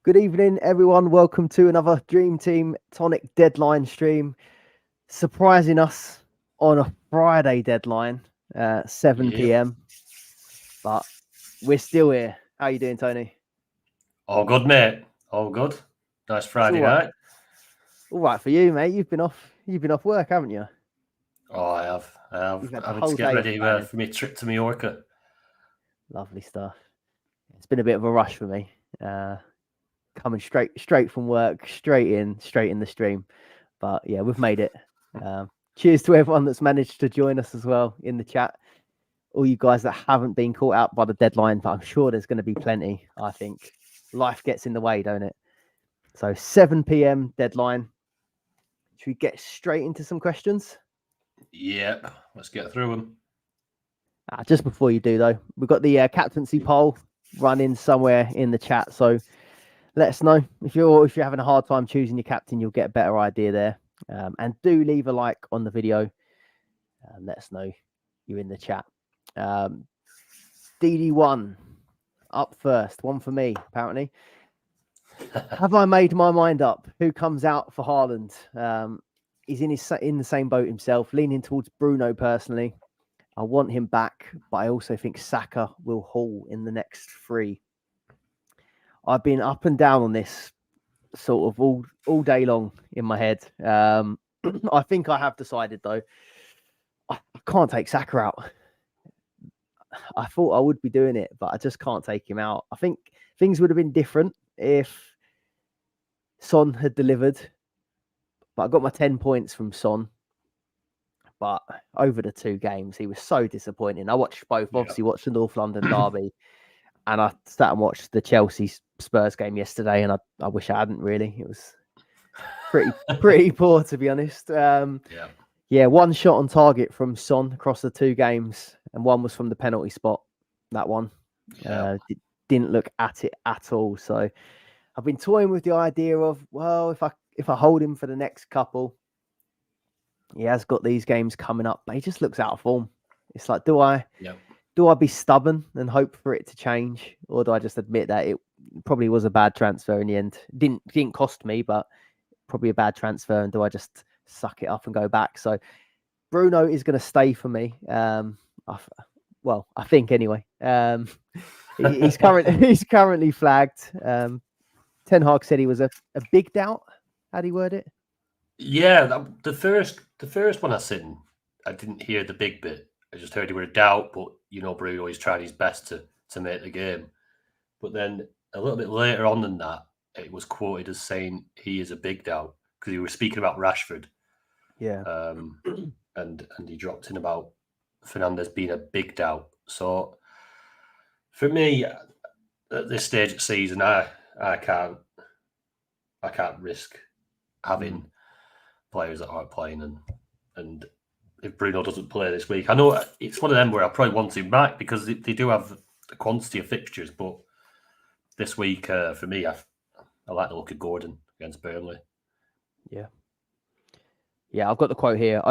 Good evening, everyone. Welcome to another Dream Team Tonic deadline stream. Surprising us on a Friday deadline, 7 p.m. But we're still here. How you doing, Tony? All good, mate. All good. Nice Friday night. All right for you, mate. You've been off work, haven't you? Oh, I have. You've had the Having whole to get day ready planning. for my trip to Mallorca. Lovely stuff. It's been a bit of a rush for me. Coming straight from work, straight in the stream. But yeah, we've made it. Cheers to everyone that's managed to join us as well in the chat. All you guys that haven't been caught out by the deadline, but I'm sure there's going to be plenty. I think life gets in the way, don't it? So 7 p.m. deadline. Should we get straight into some questions? Yep, let's get through them. Just before you do, though, we've got the captaincy poll running somewhere in the chat. So let us know if you're having a hard time choosing your captain. You'll get a better idea there. And do leave a like on the video. Let us know you're in the chat. DD1 up first. One for me, apparently. Have I made my mind up? Who comes out for Haaland? He's in the same boat himself, leaning towards Bruno personally. I want him back, but I also think Saka will haul in the next 3. I've been up and down on this sort of all day long in my head. I think I have decided, though, I can't take Saka out. I thought I would be doing it, but I just can't take him out. I think things would have been different if Son had delivered. But I got my 10 points from Son. But over the 2 games, he was so disappointing. I watched both. Obviously, watched the North London derby, and I sat and watched the Chelsea Spurs game yesterday, and I wish I hadn't really. It was pretty poor, to be honest. Yeah, 1 shot on target from Son across the 2 games, and 1 was from the penalty spot. That one didn't look at it at all. So I've been toying with the idea of, well, if I hold him for the next couple, he has got these games coming up, but he just looks out of form. It's like, do I be stubborn and hope for it to change, or do I just admit that it probably was a bad transfer in the end? Didn't cost me, but probably a bad transfer. And do I just suck it up and go back? So Bruno is going to stay for me. I think anyway. He's currently flagged. Ten Hag said he was a big doubt. How'd he word it? Yeah, the first one I seen, I didn't hear the big bit. I just heard he were a doubt, but Bruno is trying his best to make the game. But then a little bit later on than that, it was quoted as saying he is a big doubt because he was speaking about Rashford. Yeah. And he dropped in about Fernandes being a big doubt. So for me, at this stage of the season, I can't risk having players that aren't playing, and if Bruno doesn't play this week, I know it's one of them where I probably want him back because they do have the quantity of fixtures, but this week for me, I like the look of Gordon against Burnley. Yeah, I've got the quote here.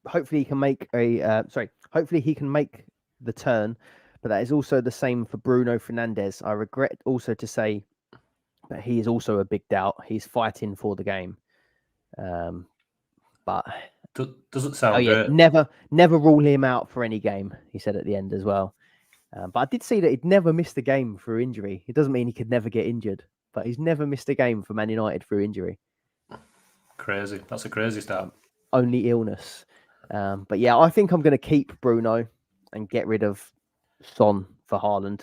Hopefully he can make hopefully he can make the turn, but that is also the same for Bruno Fernandes. I regret also to say that he is also a big doubt. He's fighting for the game. But doesn't sound great. Never rule him out for any game, he said at the end as well. But I did see that he'd never missed a game through injury. It doesn't mean he could never get injured, but he's never missed a game for Man United through injury. Crazy. That's a crazy stat. Only illness. But yeah, I think I'm going to keep Bruno and get rid of Son for Haaland.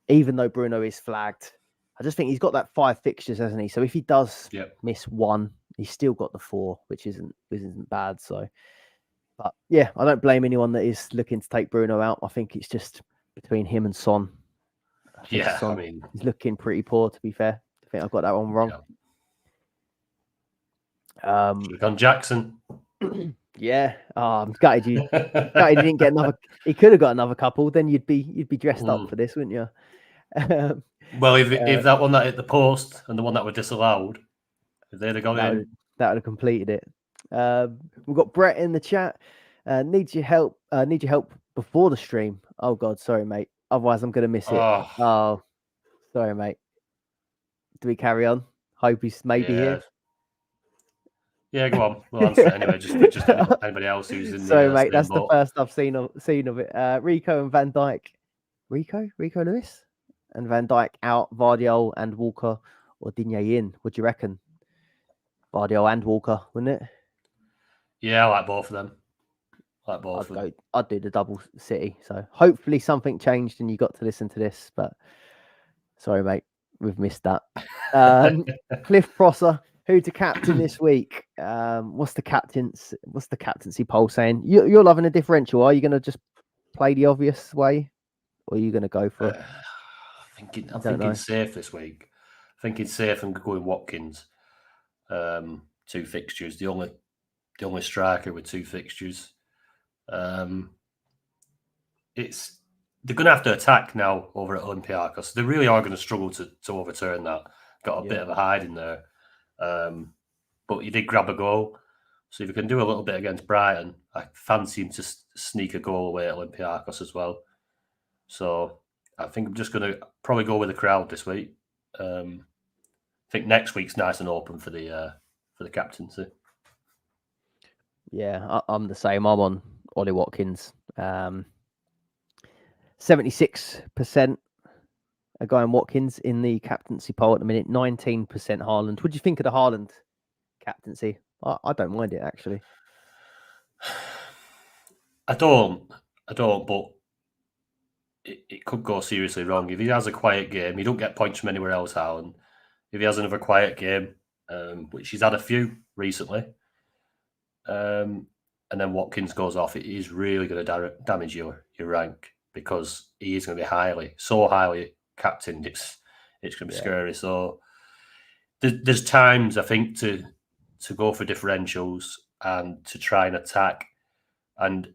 Even though Bruno is flagged, I just think he's got that 5 fixtures, hasn't he? So if he does miss 1, he's still got the 4, which isn't bad. So, but yeah, I don't blame anyone that is looking to take Bruno out. I think it's just between him and Son. I mean, he's looking pretty poor, to be fair. I think I've got that one wrong. Should have gone Jackson. Yeah, I'm gutted you. Gutted he didn't get another. He could have got another couple. Then you'd be dressed up for this, wouldn't you? Well, if that one that hit the post and the one that were disallowed, if they'd have gone in, that would have completed it. We've got Brett in the chat. Need your help. Need your help before the stream. Oh God, sorry, mate. Otherwise, I'm gonna miss it. Oh, sorry, mate. Do we carry on? Hope he's maybe here. Yeah, go on. We'll answer it anyway. Just for anybody else who's in the So, mate, same that's boat. the first I've seen of it. Rico and Van Dijk. Rico Lewis and Van Dijk out. Vardiol and Walker or Digne in. What do you reckon? Vardiol and Walker, wouldn't it? Yeah, I like both of them. I'd do the double City. So hopefully something changed and you got to listen to this. But sorry, mate, we've missed that. Cliff Prosser, who to captain this week? What's the captaincy poll saying? You're loving a differential. Are you going to just play the obvious way, or are you going to go for? I'm thinking safe this week. Thinking safe and going Watkins. 2 fixtures. The only striker with 2 fixtures. They're going to have to attack now over at Olympiacos. They really are going to struggle to overturn that. Got a bit of a hide in there. But you did grab a goal. So if you can do a little bit against Brighton, I fancy him to sneak a goal away at Olympiacos as well. So I think I'm just going to probably go with the crowd this week. I think next week's nice and open for the captaincy. Yeah, I'm the same. I'm on Ollie Watkins. 76% are going Watkins in the captaincy poll at the minute. 19% Haaland. What do you think of the Haaland captaincy? I don't mind it, actually. I don't, but it could go seriously wrong. If he has a quiet game, you don't get points from anywhere else, Haaland. If he has another quiet game, which he's had a few recently, and then Watkins goes off, it is really going to damage your rank, because he is going to be highly captained. It's going to be scary. So there's times, I think, to go for differentials and to try and attack. And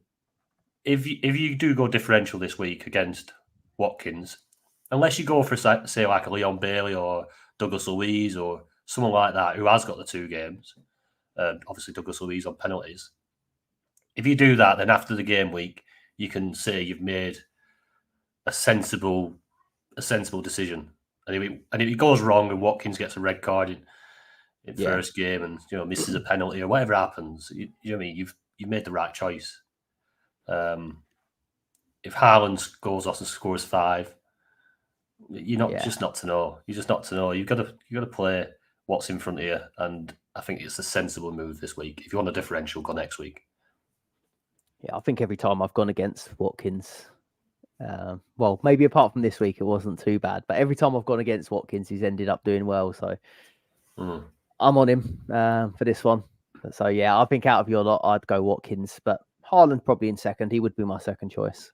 if you do go differential this week against Watkins, unless you go for, say, like a Leon Bailey or Douglas Luiz or someone like that who has got the 2 games, obviously Douglas Luiz on penalties. If you do that, then after the game week, you can say you've made a sensible decision. And if it goes wrong and Watkins gets a red card in first game and misses a penalty or whatever happens, you know what I mean? You've made the right choice. If Haaland goes off and scores 5, just not to know. You're just not to know. You've got to play what's in front of you, and I think it's a sensible move this week. If you want a differential, go next week. Yeah, I think every time I've gone against Watkins, well, maybe apart from this week, it wasn't too bad. But every time I've gone against Watkins, he's ended up doing well. So I'm on him for this one. So yeah, I think out of your lot, I'd go Watkins, but Haaland probably in second. He would be my second choice.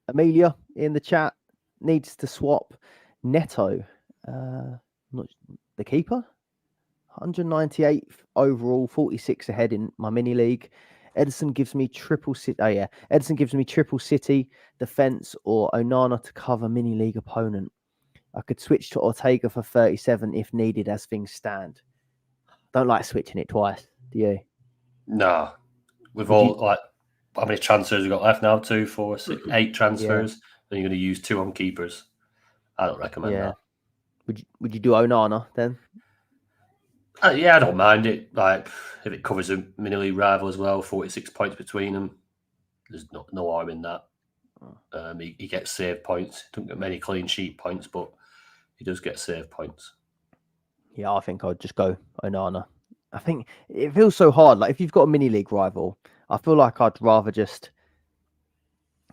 Amelia in the chat needs to swap Neto, the keeper. 198th overall, 46 ahead in my mini league. Edison gives me triple city. Edison gives me triple city defense or Onana to cover mini league opponent. I could switch to Ortega for 37 if needed as things stand. Don't like switching it twice, do you? No. How many transfers we got left now? 2, 4, 6, 8 transfers. Then you're going to use 2 on keepers. I don't recommend that. Would you do Onana then? I don't mind it. Like, if it covers a mini league rival as well, 46 points between them, there's no harm in that. He gets save points. Don't get many clean sheet points, but he does get save points. Yeah, I think I'd just go Onana. I think it feels so hard. Like, if you've got a mini league rival, I feel like I'd rather just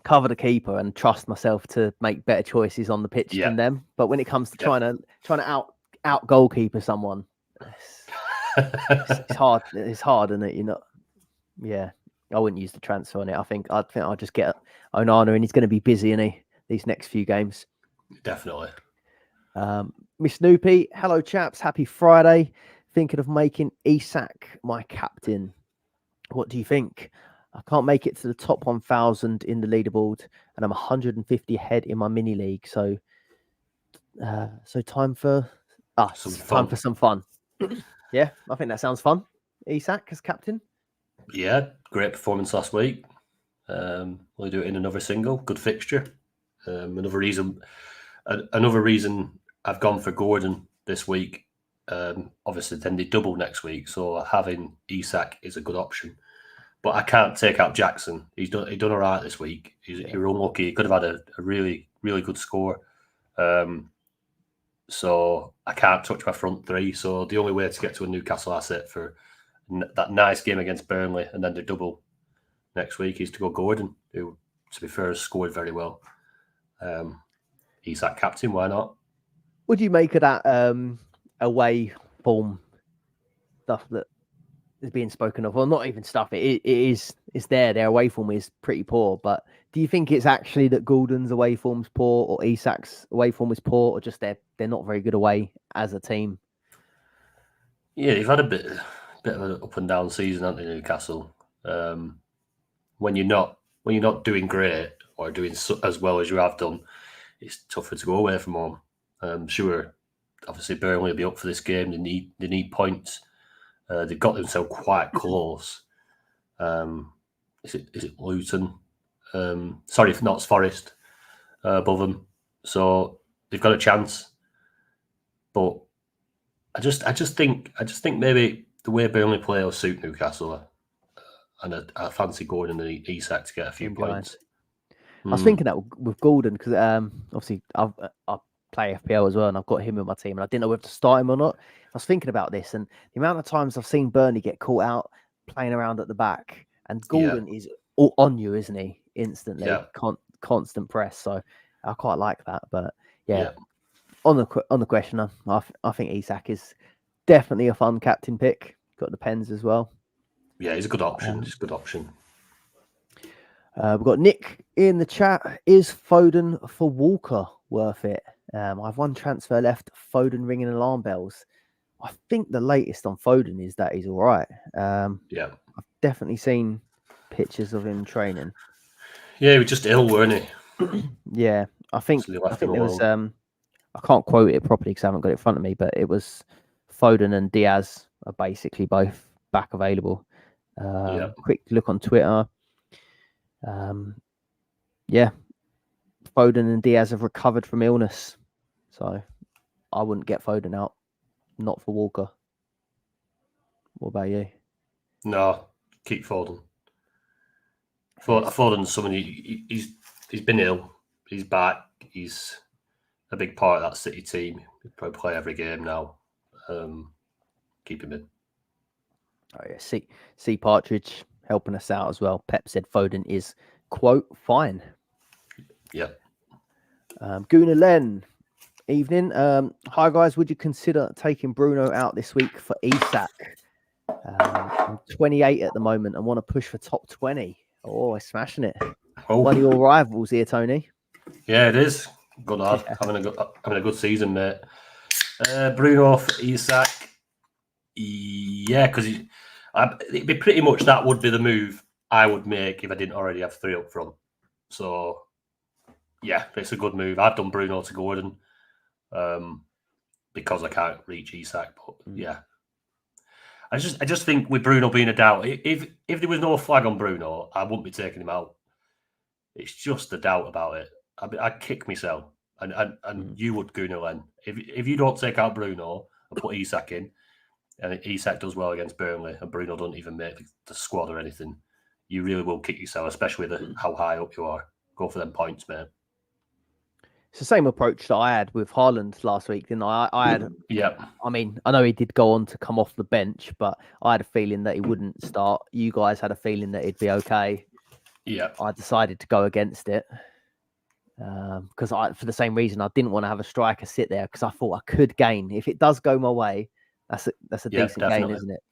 cover the keeper and trust myself to make better choices on the pitch than them. But when it comes to trying to out goalkeeper someone, it's hard. It's hard, isn't it? I wouldn't use the transfer on it. I think I'd just get Onana, and he's going to be busy, isn't he, these next few games? Definitely. Miss Snoopy, hello chaps, happy Friday. Thinking of making Isak my captain. What do you think? I can't make it to the top 1,000 in the leaderboard, and I'm 150 ahead in my mini league. So time for some fun. Yeah, I think that sounds fun. Isak as captain. Yeah, great performance last week. We'll do it in another single. Good fixture. Another reason Another reason I've gone for Gordon this week. Obviously, then they double next week, so having Isak is a good option. But I can't take out Jackson. He done all right this week. He was unlucky. He could have had a really, really good score. So I can't touch my front three. So the only way to get to a Newcastle asset for that nice game against Burnley and then the double next week is to go Gordon, who, to be fair, has scored very well. He's that captain. Why not? What do you make of that away form stuff that is being spoken of? Well, not even stuff. It's there. Their away form is pretty poor. But do you think it's actually that Gordon's away form's poor, or Isak's away form is poor, or just they're not very good away as a team? Yeah, you've had a bit of an up and down season, haven't you, Newcastle? When you're not doing great or doing as well as you have done, it's tougher to go away from home. Sure, obviously Burnley will be up for this game. They need points. They've got themselves quite close. Is it Luton? Sorry, if not, it's Forest above them. So they've got a chance. But I just think maybe the way Burnley play will suit Newcastle, and I fancy Gordon and Isak to get a few points. I was thinking that with Gordon because obviously I play FPL as well, and I've got him in my team, and I didn't know whether to start him or not. I was thinking about this, and the amount of times I've seen Burnley get caught out playing around at the back, and Gordon is all on you, isn't he? Instantly, constant press. So I quite like that. But on the question, I think Isak is definitely a fun captain pick. Got the pens as well. Yeah, he's a good option. He's a good option. We've got Nick in the chat. Is Foden for Walker worth it? I've one transfer left. Foden ringing alarm bells. I think the latest on Foden is that he's all right. I've definitely seen pictures of him training. Yeah, he was just ill, weren't he? Yeah, I think there was. I can't quote it properly because I haven't got it in front of me, but it was Foden and Diaz are basically both back available. Quick look on Twitter. Foden and Diaz have recovered from illness, so I wouldn't get Foden out. Not for Walker. What about you? No, keep Foden. Foden's someone he's been ill. He's back. He's a big part of that City team. He'll probably play every game now. Keep him in. Oh yeah, C Partridge helping us out as well. Pep said Foden is, quote, fine. Yeah. Guna Len, evening. Hi guys, would you consider taking Bruno out this week for Isak? I'm 28 at the moment and want to push for top 20. Oh, I'm smashing it. One of your rivals here, Tony. Yeah, it is. Good lad. Having a good season, mate. Bruno for Isak. Yeah, because it'd be pretty much that would be the move I would make if I didn't already have three up front. So, yeah, it's a good move. I've done Bruno to Gordon because I can't reach Isak. But yeah, I just think with Bruno being a doubt, if there was no flag on Bruno, I wouldn't be taking him out. It's just a doubt about it. I'd kick myself, and you would, Gunnar. If you don't take out Bruno and put Isak in, and Isak does well against Burnley, and Bruno doesn't even make the squad or anything, you really will kick yourself, especially with how high up you are. Go for them points, man. It's the same approach that I had with Haaland last week, didn't I? I had, I mean, I know he did go on to come off the bench, but I had a feeling that he wouldn't start. You guys had a feeling that he'd be okay. Yeah, I decided to go against it because for the same reason, I didn't want to have a striker sit there because I thought I could gain. If it does go my way, that's a decent gain, isn't it?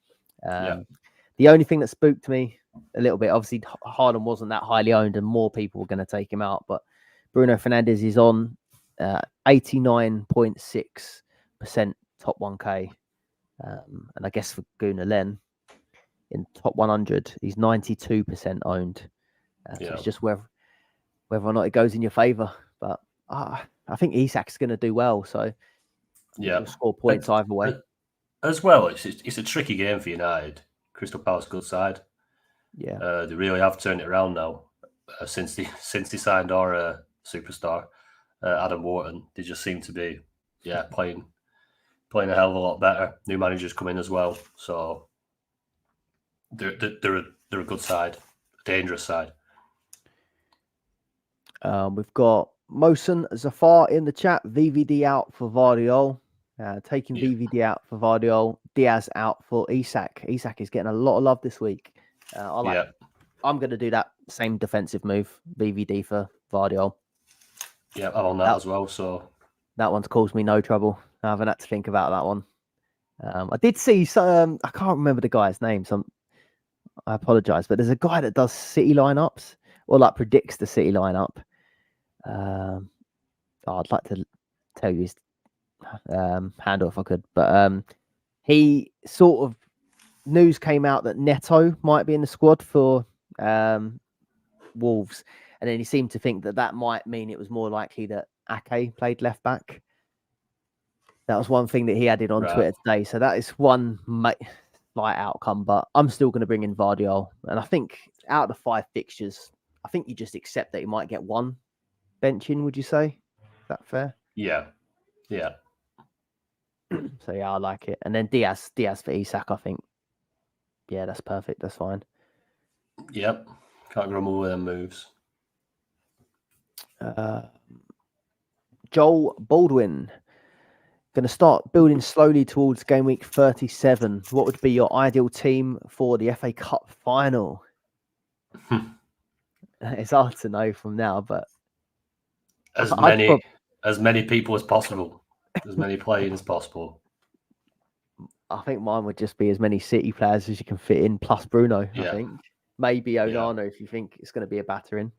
The only thing that spooked me a little bit, obviously, Haaland wasn't that highly owned, and more people were going to take him out. But Bruno Fernandes is on 89.6% top 1K, and I guess for Gunnar Len in top 100, he's 92% owned. So it's just whether or not it goes in your favour. But I think Isak's going to do well, so you'll score points either way. As well, it's a tricky game for United. Crystal Palace, good side. Yeah, they really have turned it around now since they signed our superstar. Adam Wharton. They just seem to be, playing a hell of a lot better. New managers come in as well, so they're a good side, a dangerous side. We've got Mosen Zafar in the chat. VVD out for Vardiol. Taking VVD out for Vardiol. Diaz out for Isak. Isak is getting a lot of love this week. I'm going to do that same defensive move. VVD for Vardiol. Yeah, I'm on that as well. So that one's caused me no trouble. I haven't had to think about that one. I did see some. I can't remember the guy's name. I apologize, but there's a guy that does City lineups or like predicts the City lineup. I'd like to tell you his handle if I could, but he sort of news came out that Neto might be in the squad for Wolves, and then he seemed to think that might mean it was more likely that Ake played left back. That was one thing that he added on Twitter today. So that is one light outcome, but I'm still going to bring in Vardiol. And I think out of the 5 fixtures, I think you just accept that he might get one bench in, would you say? Is that fair? Yeah. So yeah, I like it. And then Diaz for Isak, I think. Yeah, that's perfect. That's fine. Yep. Can't grumble with them moves. Joel Baldwin. Going to start building slowly towards game week 37. What would be your ideal team for the FA Cup final? It's hard to know from now, but as many people as possible, as many playing as possible. I think mine would just be as many City players as you can fit in, plus Bruno. I think maybe Onana if you think it's going to be a battering.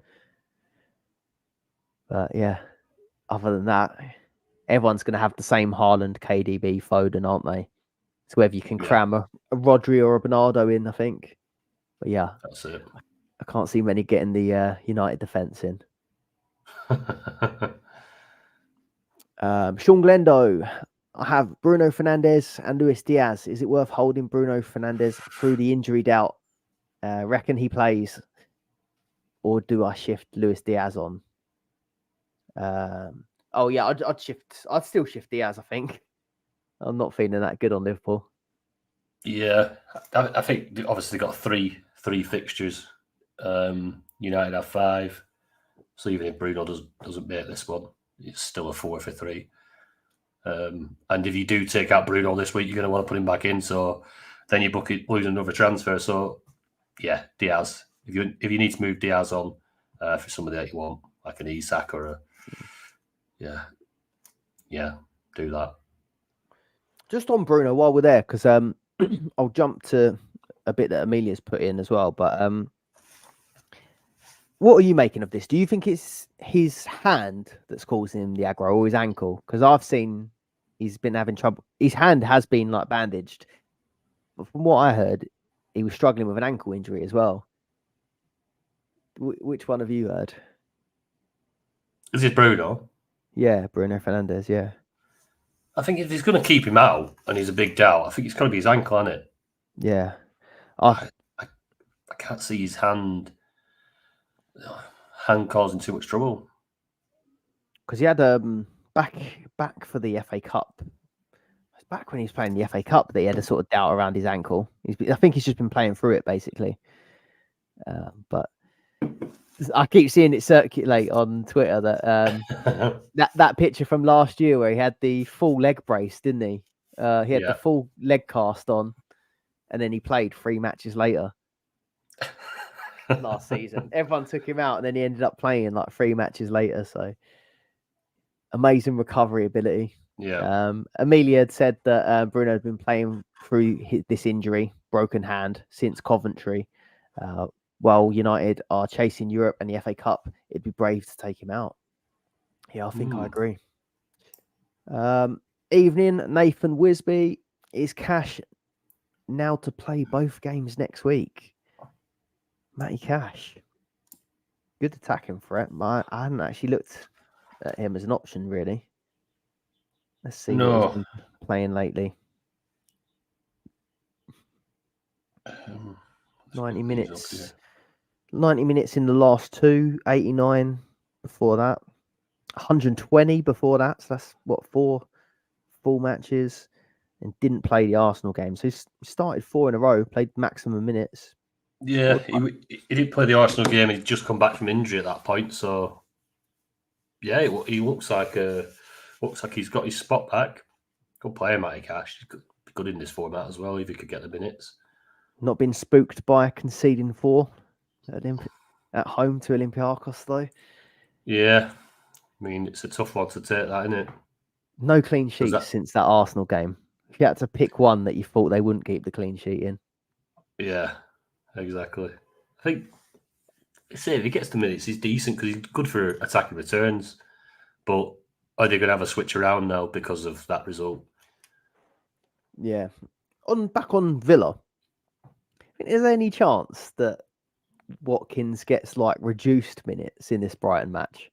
But yeah, other than that, everyone's going to have the same Haaland, KDB, Foden, aren't they? It's whether you can cram a Rodri or a Bernardo in, I think. But yeah, that's it. I can't see many getting the United defence in. Sean Glendo, I have Bruno Fernandes and Luis Diaz. Is it worth holding Bruno Fernandes through the injury doubt? Reckon he plays, or do I shift Luis Diaz on? I'd still shift Diaz. I think I'm not feeling that good on Liverpool. Yeah, I think obviously got three fixtures. United have 5, so even if Bruno doesn't make this one, it's still a 4 for 3. And if you do take out Bruno this week, you're going to want to put him back in. So then you lose another transfer. So yeah, Diaz. If you need to move Diaz on for somebody that you want, like an Isak or do that. Just on Bruno while we're there, because I'll jump to a bit that Amelia's put in as well. But what are you making of this? Do you think it's his hand that's causing him the aggro or his ankle? Because I've seen he's been having trouble. His hand has been like bandaged. But from what I heard, he was struggling with an ankle injury as well. Which one have you heard? Is it Bruno? Yeah, Bruno Fernandes, yeah. I think if he's going to keep him out and he's a big doubt, I think it's going to be his ankle, isn't it? Yeah. I can't see his hand causing too much trouble. Because he had back for the FA Cup. Back when he was playing the FA Cup, that he had a sort of doubt around his ankle. I think he's just been playing through it, basically. But I keep seeing it circulate on Twitter that that picture from last year where he had the full leg brace, didn't he? He had the full leg cast on, and then he played 3 matches later last season. Everyone took him out, and then he ended up playing like 3 matches later. So amazing recovery ability. Yeah. Amelia had said that Bruno had been playing through this injury, broken hand, since Coventry. While United are chasing Europe and the FA Cup, it'd be brave to take him out. Yeah, I think I agree. Evening, Nathan Wisby. Is Cash now to play both games next week? Matty Cash. Good attacking threat. I hadn't actually looked at him as an option, really. Let's see what he's been playing lately. 90 minutes. 90 minutes in the last 2, 89 before that. 120 before that. So that's what, 4 full matches, and didn't play the Arsenal game. So he's started 4 in a row, played maximum minutes. Yeah, he didn't play the Arsenal game. He'd just come back from injury at that point. So yeah, he looks like he's got his spot back. Good player, Matty Cash. He's good in this format as well if he could get the minutes. Not been spooked by conceding 4 at home to Olympiacos though. Yeah, I mean it's a tough one to take, that, isn't it? No clean sheets since that Arsenal game. If you had to pick one that you thought they wouldn't keep the clean sheet in. Yeah, exactly. I think if he gets the minutes, he's decent because he's good for attacking returns. But are they going to have a switch around now because of that result? Yeah. Back on Villa, is there any chance that Watkins gets like reduced minutes in this Brighton match?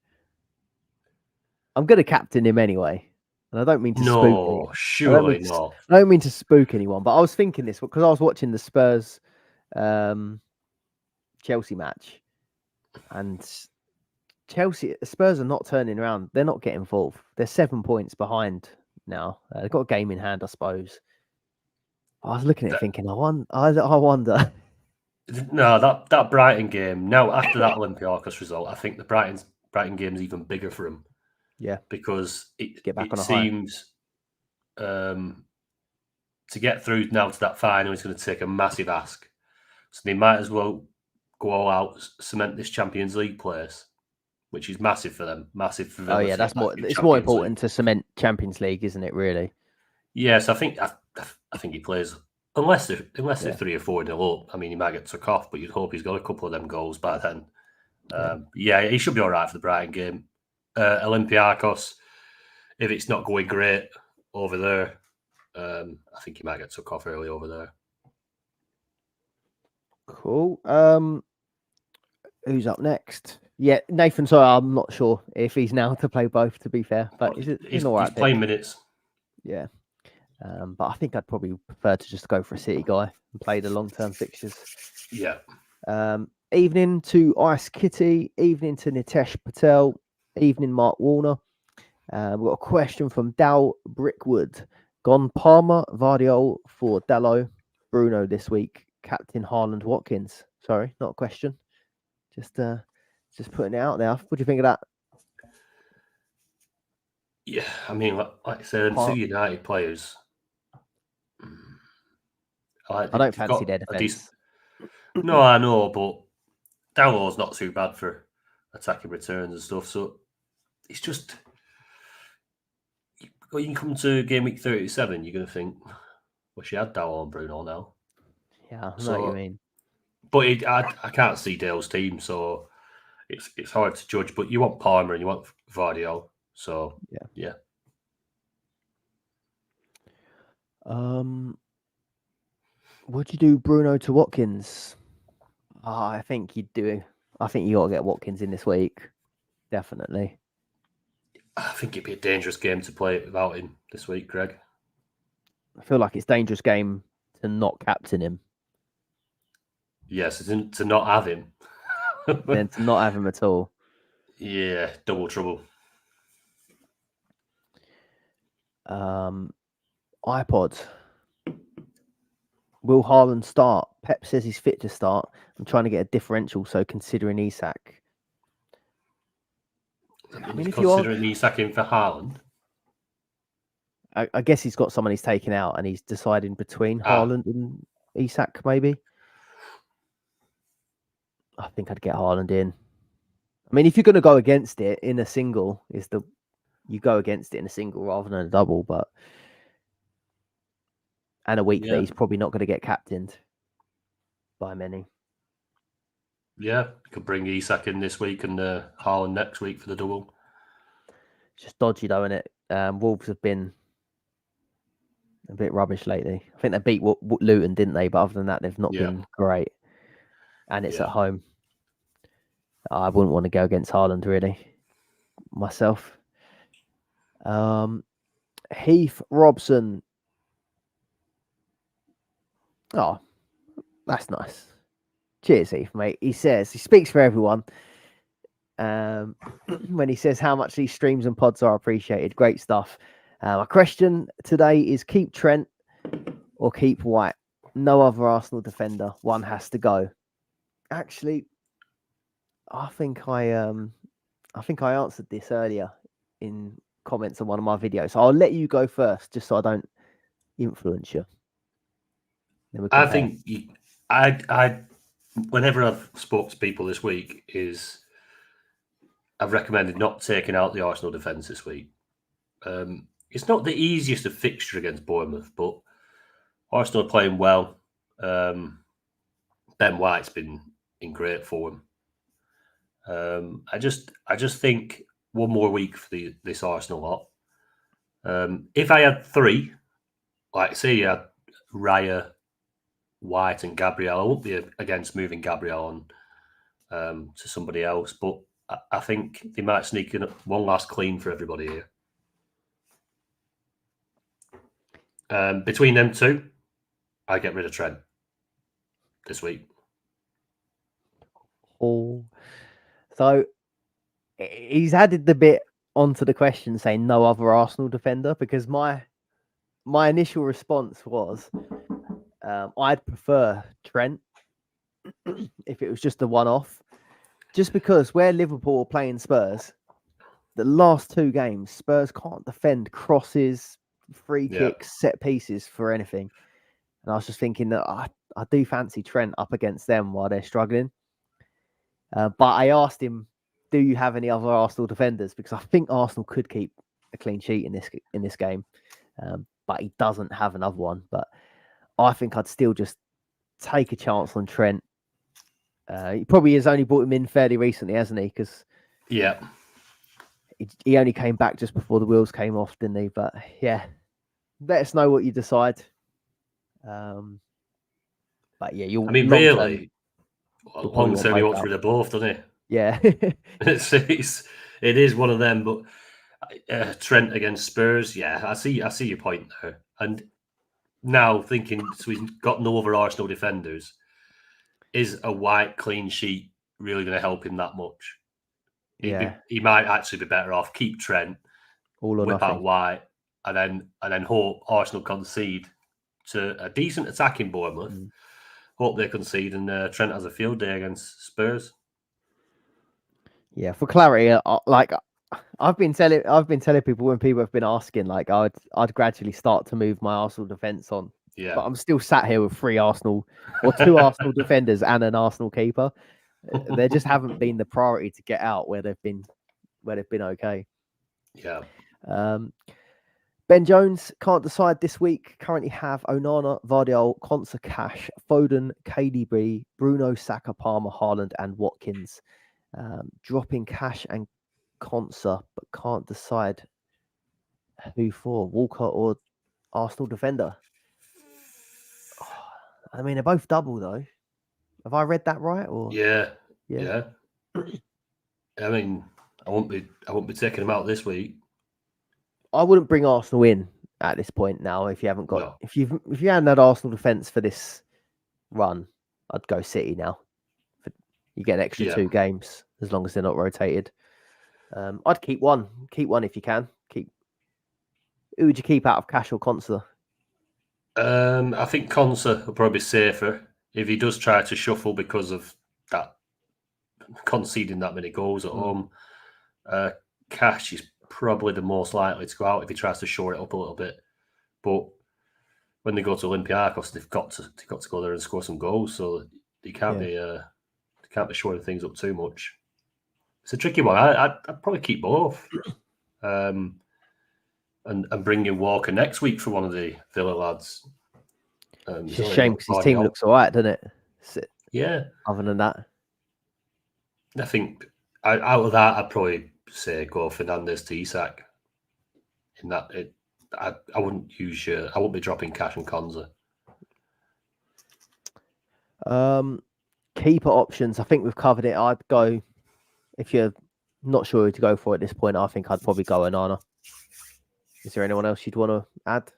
I'm going to captain him anyway, and I don't mean to spook anyone. Surely not. I don't mean to spook anyone, but I was thinking this because I was watching the Spurs Chelsea match, and Spurs are not turning around. They're not getting involved. They're 7 points behind now. They've got a game in hand, I suppose. I was looking at it thinking, I wonder. No, that Brighton game. Now, after that Olympiacos result, I think the Brighton game is even bigger for him. Yeah, because it on seems to get through now to that final is going to take a massive ask. So they might as well go all out, cement this Champions League place, which is massive for them, massive for Villa. Oh yeah, that's more. It's more important to cement Champions League, isn't it? Really. Yes, I think he plays unless they're 3 or 4-0 up. I mean, he might get took off, but you'd hope he's got a couple of them goals by then. Yeah, he should be all right for the Brighton game. Olympiacos, if it's not going great over there, I think he might get took off early over there. Cool. Who's up next? Yeah, Nathan. Sorry, I'm not sure if he's now to play both. To be fair, but he's all right. He's playing minutes. Yeah, but I think I'd probably prefer to just go for a City guy and play the long-term fixtures. Yeah. Evening to Ice Kitty. Evening to Nitesh Patel. Evening, Mark Warner. We've got a question from Dal Brickwood. Gone Palmer, Vardiol for Dallo, Bruno this week. Captain Haaland Watkins. Sorry, not a question. Just putting it out there. What do you think of that? Yeah, I mean, like I said, two United players. I don't fancy their defence. No, I know, but Dallo's not too bad for attacking returns and stuff. So it's just when you come to game week 37, you're going to think, well, she had Dallo and Bruno now. Yeah, I know what you mean. But I can't see Dale's team, so it's hard to judge. But you want Palmer and you want Vardiol, so yeah. Would you do Bruno to Watkins? I think you'd do. I think you got to get Watkins in this week, definitely. I think it'd be a dangerous game to play without him this week, Greg. I feel like it's a dangerous game to not captain him. Yes, to not have him. Then to not have him at all. Yeah, double trouble. iPod. Will Haaland start? Pep says he's fit to start. I'm trying to get a differential, so considering Isak. I mean, if considering Isak in for Haaland, I guess he's got someone he's taken out, and he's deciding between Haaland and Isak. Maybe. I think I'd get Haaland in. I mean, if you're going to go against it in a single, you go against it in a single rather than a double, but. And a week that he's probably not going to get captained by many. Yeah, you could bring Isak in this week and Haaland next week for the double. It's just dodgy though, isn't it? Wolves have been a bit rubbish lately. I think they beat Luton, didn't they? But other than that, they've not been great. And it's at home. I wouldn't want to go against Haaland, really, myself. Heath Robson. Oh, that's nice. Cheers, Heath, mate. He says, he speaks for everyone. when he says how much these streams and pods are appreciated. Great stuff. My question today is keep Trent or keep White. No other Arsenal defender. One has to go. Actually, I think I answered this earlier in comments on one of my videos. So I'll let you go first, just so I don't influence you. Then we I compare. think I whenever I've spoke to people this week I've recommended not taking out the Arsenal defence this week. It's not the easiest of fixture against Bournemouth, but Arsenal are playing well. Ben White's been in great form. I just think one more week for this Arsenal lot. If I had three, like say you had Raya, White, and Gabriel, I won't be against moving Gabriel on to somebody else, but I think they might sneak in one last clean for everybody here. Between them two, I get rid of Trent this week. Oh, so he's added the bit onto the question saying no other Arsenal defender, because my initial response was I'd prefer Trent if it was just a one-off, just because where Liverpool are playing Spurs, the last two games Spurs can't defend crosses, free kicks, set pieces for anything. And I was just thinking that I do fancy Trent up against them while they're struggling. But I asked him, do you have any other Arsenal defenders? Because I think Arsenal could keep a clean sheet in this game. But he doesn't have another one. But I think I'd still just take a chance on Trent. He probably has only brought him in fairly recently, hasn't he? Because he only came back just before the wheels came off, didn't he? But yeah, let us know what you decide. But yeah, you'll. I mean, really, long term, he wants out. rid of both, doesn't he? Yeah, it is one of them. But Trent against Spurs, yeah, I see your point there. And now thinking, so he's got no other Arsenal defenders. Is a White clean sheet really going to help him that much? Yeah, he might actually be better off keep Trent, whip out White, and then hope Arsenal concede to a decent attacking Bournemouth. Hope they concede, and Trent has a field day against Spurs. Yeah, for clarity, like I've been telling people when people have been asking, like I'd gradually start to move my Arsenal defence on. Yeah, but I'm still sat here with three Arsenal or two Arsenal defenders and an Arsenal keeper. They just haven't been the priority to get out where they've been okay. Yeah. Ben Jones can't decide this week. Currently have Onana, Vardiol, Konsa, Cash, Foden, KDB, Bruno, Saka, Palmer, Haaland, and Watkins. Dropping Cash and Konsa, but can't decide who for, Walker or Arsenal defender. I mean, they're both double though. Have I read that right? Or yeah. I mean, I won't be taking them out this week. I wouldn't bring Arsenal in at this point now if you haven't got if you hadn't had Arsenal defence for this run, I'd go City now. You get an extra 2 games as long as they're not rotated. I'd keep one if you can. Who would you keep out of Cash or Konsa? I think Konsa will probably be safer if he does try to shuffle because of that conceding that many goals at home. Cash is probably the most likely to go out if he tries to shore it up a little bit. But when they go to Olympiacos, they've got to go there and score some goals, so they can't be shoring things up too much. It's a tricky one. I'd probably keep both, and bring in Walker next week for one of the Villa lads. It's a shame because his team looks all right, doesn't it? Yeah. Other than that, I think out of that, I'd probably say go Fernandes to Isak. In that, I wouldn't I won't be dropping Cash and Konsa. Keeper options. I think we've covered it. I'd go, if you're not sure who to go for at this point, I think I'd probably go Onana. Is there anyone else you'd want to add to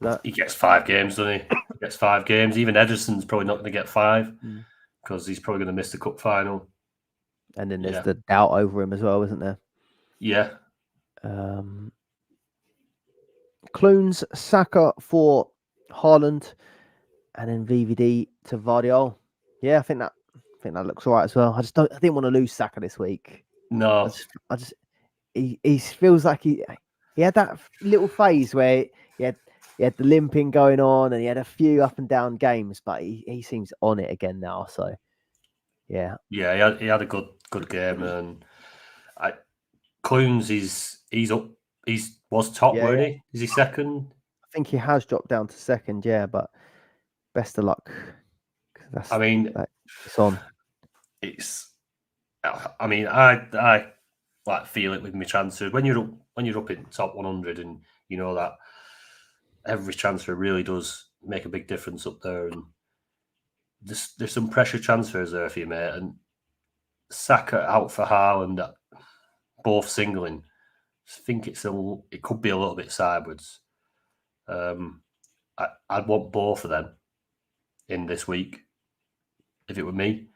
that? He gets 5 games, doesn't he? He gets 5 games. Even Ederson's probably not going to get 5 because he's probably going to miss the cup final. And then there's Yeah. the doubt over him as well, isn't there? Yeah. Clunes, Saka for Haaland, and then VVD to Vardiol. Yeah, I think that looks all right as well. I didn't want to lose Saka this week. No. He feels like he had that little phase where he had the limping going on, and he had a few up and down games, but he seems on it again now. So yeah, he had a good game, and Clunes he's up. Was top, weren't he? Is he second? I think he has dropped down to second. Yeah, but best of luck. It's on. I like feel it with my transfers when you're up in top 100, and you know that every transfer really does make a big difference up there, and there's some pressure transfers there for you, mate. And Saka out for Haaland, both singling. I think it could be a little bit sideways. I'd want both of them in this week if it were me.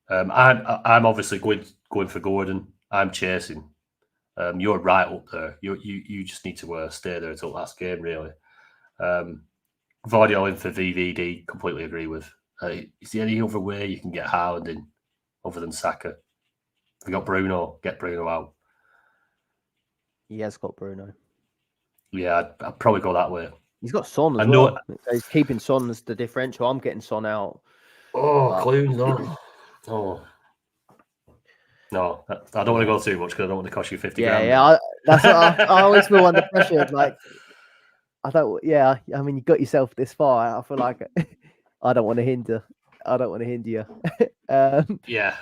I'm obviously going for Gordon. I'm chasing. You're right up there. You just need to stay there until last game, really. Vardiol in for VVD. Completely agree with. Is there any other way you can get Haaland in other than Saka? If you got Bruno, get Bruno out. He has got Bruno. Yeah, I'd probably go that way. He's got Son as well. He's keeping Son as the differential. I'm getting Son out. Clunes, no. Oh. No, I don't want to go too much because I don't want to cost you 50 grand. Yeah, that's what I always feel under pressure. Like, I mean, you got yourself this far. I feel like I don't want to hinder you. Yeah.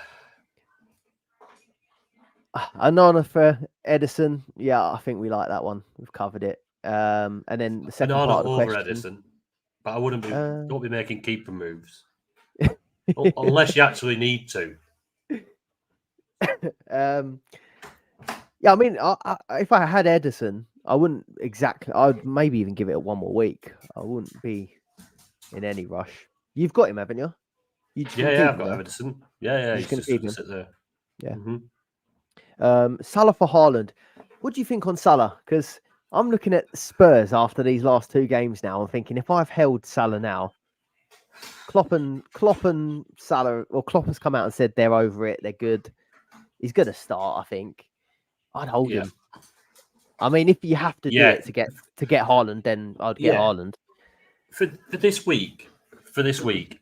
Anona for Edison. Yeah, I think we like that one. We've covered it. And then the second part of the question. Edison, but I wouldn't be. Don't be making keeper moves unless you actually need to. Yeah, I mean, if I had Edison, I wouldn't exactly. I'd maybe even give it one more week. I wouldn't be in any rush. You've got him, haven't you? I've got Edison. Yeah, he's going to keep him. Sit there. Yeah. Mm-hmm. Salah for Haaland. What do you think on Salah? Because I'm looking at Spurs after these last two games now. I'm thinking if I've held Salah now, Klopp and Salah, or Klopp has come out and said they're over it. They're good. He's going to start. I think I'd hold him. I mean, if you have to do it to get Haaland, then I'd get Haaland. For this week,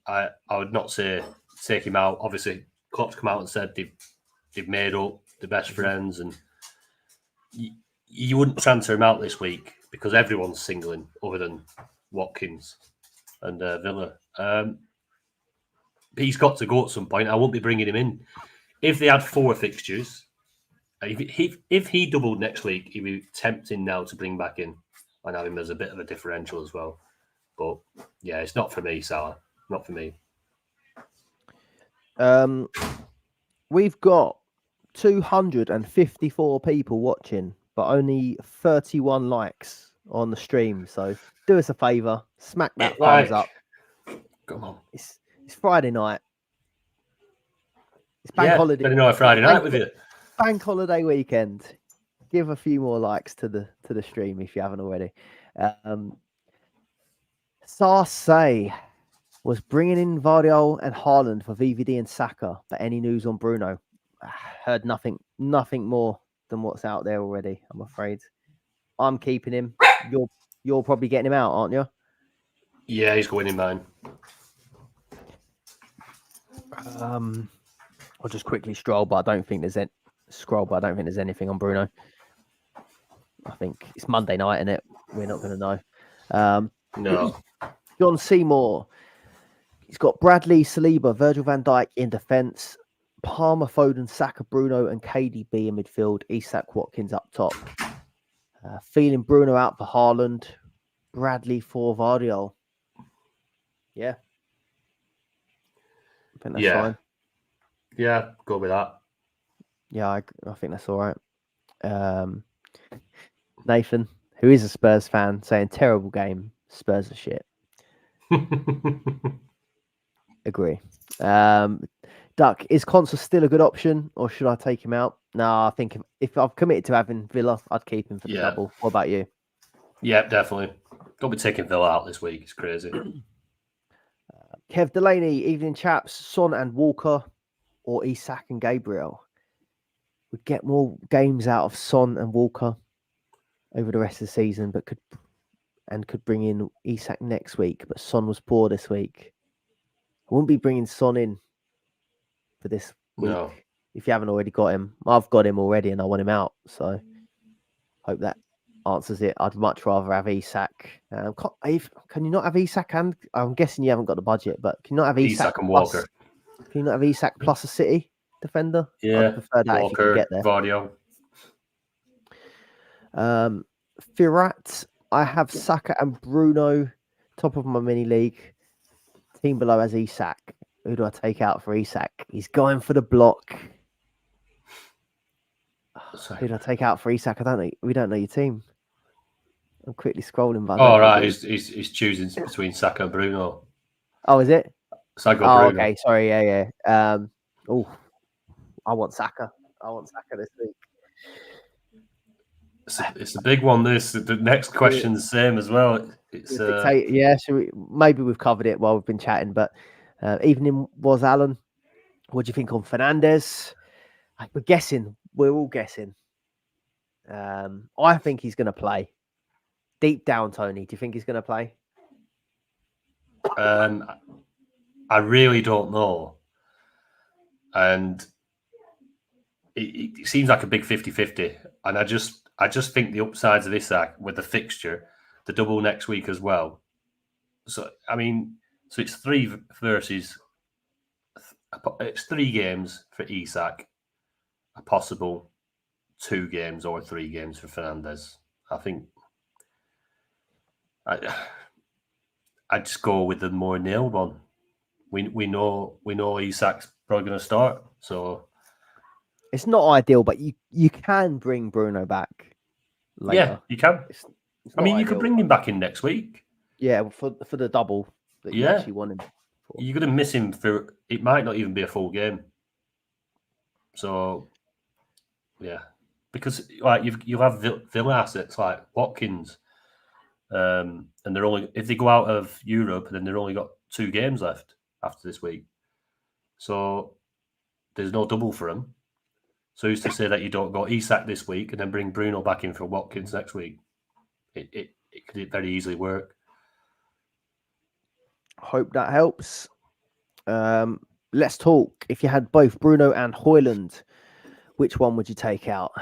I would not say take him out. Obviously, Klopp's come out and said they've made up, the best friends, and you wouldn't transfer him out this week because everyone's singling other than Watkins and Villa. But he's got to go at some point. I won't be bringing him in. If they had 4 fixtures, if he doubled next week, he'd be tempting now to bring back in and have him as a bit of a differential as well. But yeah, it's not for me, Salah. Not for me. We've got 254 people watching, but only 31 likes on the stream. So do us a favour, smack that thumbs up. Come on. It's Friday night. It's bank holiday. Friday night, Friday night with you. Bank holiday weekend. Give a few more likes to the stream if you haven't already. Sarse was bringing in Vardiol and Haaland for VVD and Saka. But any news on Bruno? Heard nothing more than what's out there already. I'm afraid. I'm keeping him. You're probably getting him out, aren't you? Yeah, he's going in mine. I'll just quickly scroll, but I don't think there's anything on Bruno. I think it's Monday night, isn't it? We're not going to know. No. John Seymour. He's got Bradley, Saliba, Virgil van Dijk in defence, Palmer, Foden, Saka, Bruno, and KDB in midfield. Isak, Watkins up top. Feeling Bruno out for Haaland, Bradley for Vardiol. Yeah. I think that's fine. Yeah, go with that. Yeah, I think that's all right. Nathan, who is a Spurs fan, saying terrible game. Spurs are shit. Agree. Duck, is Conser still a good option, or should I take him out? No, I think if I've committed to having Villa, I'd keep him for the double. What about you? Yeah, definitely. Don't be taking Villa out this week. It's crazy. Kev Delaney, evening chaps. Son and Walker, or Isak and Gabriel? Would get more games out of Son and Walker over the rest of the season, but could bring in Isak next week. But Son was poor this week. I wouldn't be bringing Son in for this week if you haven't already got him. I've got him already, and I want him out. So hope that answers it. I'd much rather have Isak. Can you not have Isak? And I'm guessing you haven't got the budget, but can you not have Isak and plus, Walker? Can you not have Isak plus a City defender? Yeah, I'd prefer that Walker, if you can get there. Vardio. Firat, I have Saka and Bruno, top of my mini league. Team below has Isak. Who do I take out for Isak? He's going for the block. Who do I take out for Isak? I don't know. We don't know your team. I'm quickly scrolling. But Right. He's choosing between Saka and Bruno. Oh, is it? Saka Bruno. Okay. Sorry. Yeah. I want Saka. This week. It's a big one. The next question's the same as well. Maybe we've covered it while we've been chatting, but evening was Alan. What do you think on Fernandes? We're all guessing. I think he's going to play. Deep down, Tony, do you think he's going to play? I really don't know. And it seems like a big 50-50. And I just think the upsides of Isak with the fixture, the double next week as well. So it's 3 versus. It's 3 games for Isak, a possible 2 games or 3 games for Fernandes. I think I just go with the more nailed one. We know Isak's probably going to start, so it's not ideal, but you can bring Bruno back later. Yeah, you can. It's you could bring him back in next week. Yeah, for the double that you actually want him for. You're going to miss him for. It might not even be a full game. So, yeah, because you'll have Villa assets like Watkins, and they're only if they go out of Europe, then they've only got 2 games left after this week. So there's no double for them. So who's to say that you don't go Isak this week and then bring Bruno back in for Watkins next week? It could very easily work. Hope that helps. Let's talk. If you had both Bruno and Haaland, which one would you take out?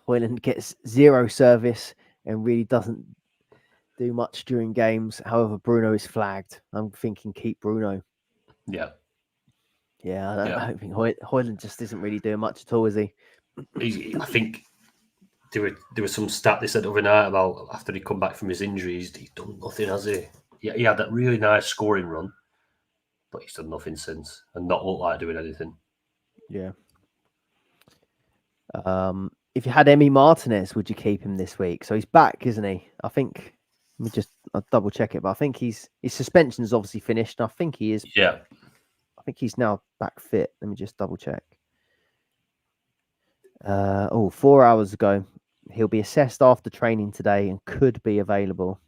Haaland gets 0 service and really doesn't do much during games. However, Bruno is flagged. I'm thinking keep Bruno. Yeah. Yeah, I don't think Haaland just isn't really doing much at all, is he? I think there was some stat they said the other night about after he come back from his injuries, he's done nothing, has he? Yeah, he had that really nice scoring run, but he's done nothing since and not looked like doing anything. Yeah. If you had Emi Martinez, would you keep him this week? So he's back, isn't he? I think. I'll double check it, but I think his suspension's obviously finished. And I think he is. Yeah. I think he's now back fit. Let me just double check. 4 hours ago, he'll be assessed after training today and could be available.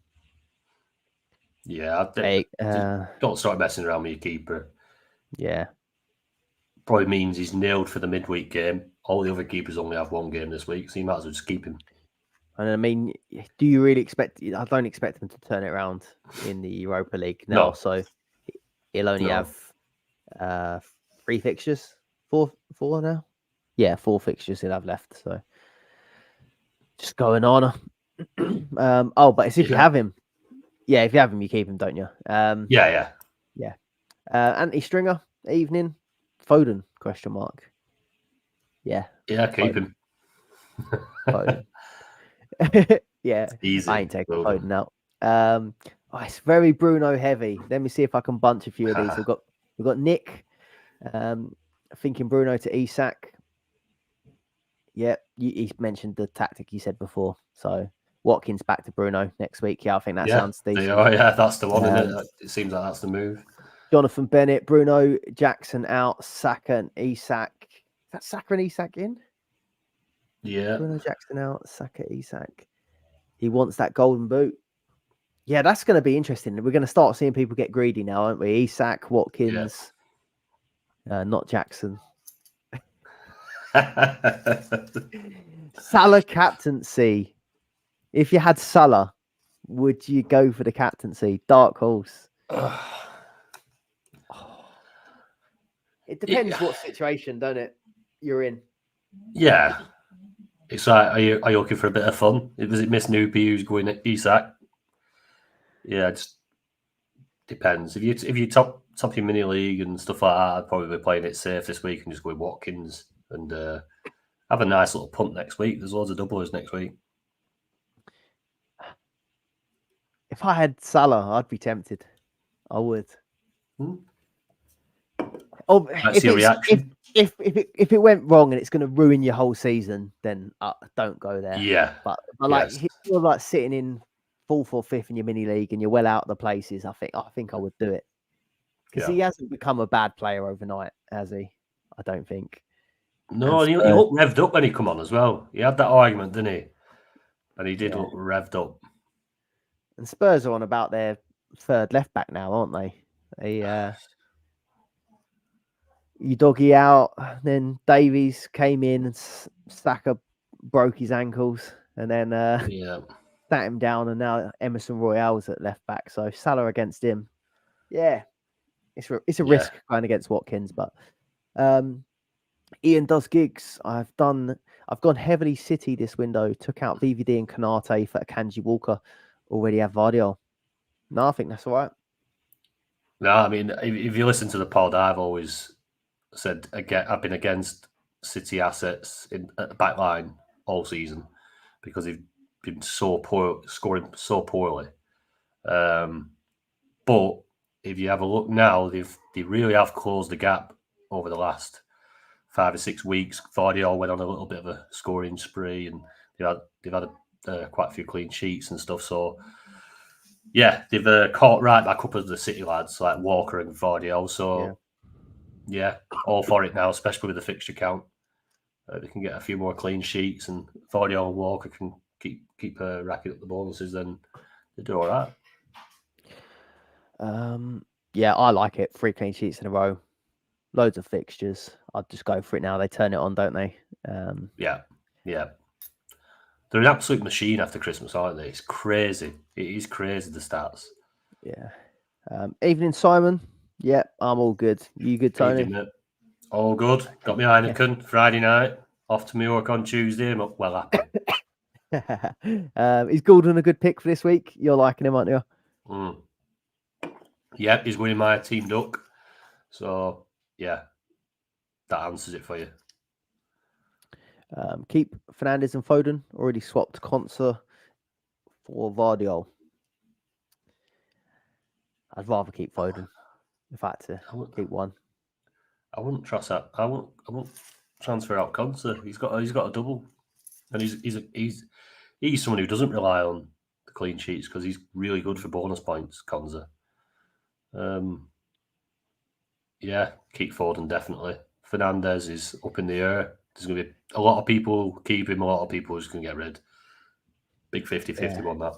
Yeah, don't start messing around with your keeper. Yeah. Probably means he's nailed for the midweek game. All the other keepers only have 1 game this week, so you might as well just keep him. And do you really expect? I don't expect him to turn it around in the Europa League now. No. So he'll only have 3 fixtures, 4 now. Yeah, 4 fixtures he'll have left. So just going on. But it's if you have him. Yeah, if you have him, you keep him, don't you? Yeah. Anthony Stringer, evening. Foden? ? Yeah. Yeah, keep him. Foden. Yeah, easy. I ain't taking Foden out. It's very Bruno heavy. Let me see if I can bunch a few of these. We've got Nick. Thinking Bruno to Isak. Yeah, he mentioned the tactic you said before. So Watkins back to Bruno next week. Yeah, I think that sounds decent. Yeah, that's the one, isn't it? It seems like that's the move. Jonathan Bennett, Bruno Jackson out, Saka and Isak. Is that Saka and Isak in? Yeah. Bruno Jackson out, Saka, Isak. He wants that golden boot. Yeah, that's going to be interesting. We're going to start seeing people get greedy now, aren't we? Isak, Watkins, not Jackson. Salah captaincy. If you had Salah, would you go for the captaincy? Dark horse. It depends what situation, don't it? You're in. Yeah. It's like, are you looking for a bit of fun? Was it Miss Newbie who's going at Isak? Yeah, it just depends. If you top your mini league and stuff like that, I'd probably be playing it safe this week and just go with Watkins and have a nice little punt next week. There's loads of doublers next week. If I had Salah, I'd be tempted. I would. Oh, if it went wrong and it's going to ruin your whole season, then don't go there. Yeah, but like if you're like sitting in 4th or 5th in your mini league and you're well out of the places, I think I would do it because he hasn't become a bad player overnight, has he? I don't think. No, and he looked revved up when he come on as well. He had that argument, didn't he? And he did look revved up. And Spurs are on about their 3rd left back now, aren't they? Udogie out, then Davies came in and Saka broke his ankles, and then sat him down, and now Emerson Royale's at left back. So Salah against him, it's a risk going against Watkins. But Ian does gigs. I've gone heavily City this window. Took out VVD and Kanate for Akanji Walker. Already have Vardiol. No, I think that's all right. No, I mean, if you listen to the pod, I've always said I've been against City assets at the back line all season because they've been so poor, scoring so poorly. But if you have a look now, they really have closed the gap over the last 5 or 6 weeks. Vardiol went on a little bit of a scoring spree, and they've had quite a few clean sheets and stuff. So yeah, they've caught right back up as the City lads like Walker and Vardiol. So yeah, all for it now, especially with the fixture count. They can get a few more clean sheets, and Vardiol and Walker can keep racking up the bonuses. Then they do all right. Yeah, I like it. 3 clean sheets in a row, loads of fixtures. I'd just go for it now. They turn it on, don't they? Yeah. They're an absolute machine after Christmas, aren't they? It's crazy. It is crazy, the stats. Yeah. Evening, Simon. Yeah, I'm all good. You good, Tony? Evening, all good. Got my Heineken Friday night. Off to New York on Tuesday. I'm well happy. Is Gordon a good pick for this week? You're liking him, aren't you? Yep, he's winning my team duck. So, yeah, that answers it for you. Keep Fernandes and Foden. Already swapped Konsa for Vardiol. I'd rather keep Foden if I had to keep one. I wouldn't trust that. I won't transfer out Konsa. He's got a double, and he's someone who doesn't rely on the clean sheets because he's really good for bonus points. Konsa. Yeah, keep Foden definitely. Fernandes is up in the air. There's going to be a lot of people keep him, a lot of people who's going to get rid. Big 50-50 on that.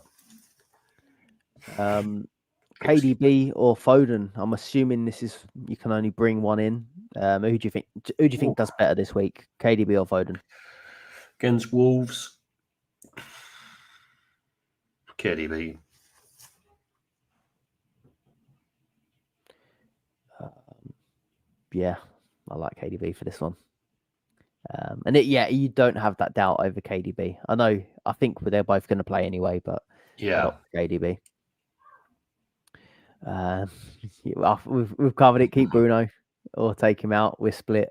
KDB or Foden? I'm assuming this is you can only bring one in. Who do you think does better this week? KDB or Foden? Against Wolves, KDB. Yeah, I like KDB for this one. You don't have that doubt over KDB. I think they're both going to play anyway, but yeah, KDB. We've covered it. Keep Bruno or take him out. We're split.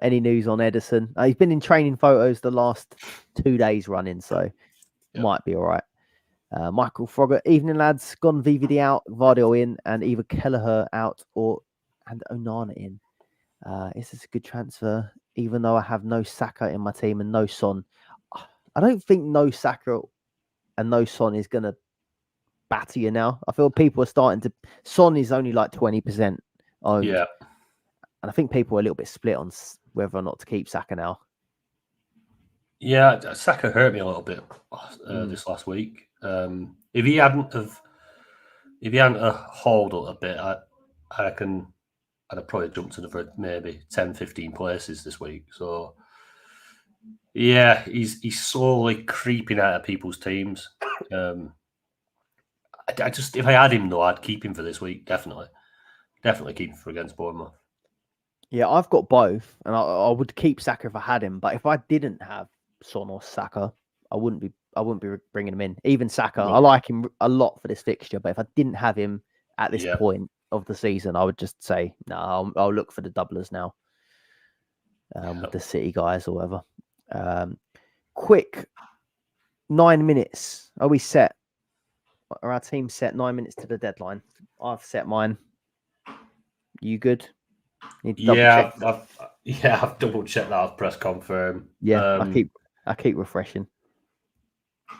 Any news on Edison? He's been in training photos the last 2 days running, so might be all right. Michael Frogger, evening lads. Gone VVD out, Vardiol in, and either Kelleher out and Onana in. Is this a good transfer? Even though I have no Saka in my team and no Son, I don't think no Saka and no Son is going to batter you now. I feel people are starting to. Son is only like 20% owned, Yeah. and I think people are a little bit split on whether or not to keep Saka now. Yeah, Saka hurt me a little bit this last week. If he hadn't hauled a bit, I reckon I'd have probably jumped another maybe 10, 15 places this week. So yeah, he's slowly creeping out of people's teams. I just, if I had him though, I'd keep him for this week. Definitely keep him for against Bournemouth. Yeah, I've got both, and I would keep Saka if I had him. But if I didn't have Son or Saka, I wouldn't be bringing him in. Even Saka, I No. like him a lot for this fixture. But if I didn't have him at this Yeah. point of the season, I would just say no. I'll look for the doublers now, with the City guys or whatever. Quick 9 minutes. Are we set? Are our team set 9 minutes to the deadline? I've set mine. You good? Need to Yeah, double check. I've double checked that. I've pressed confirm. Yeah, I keep refreshing.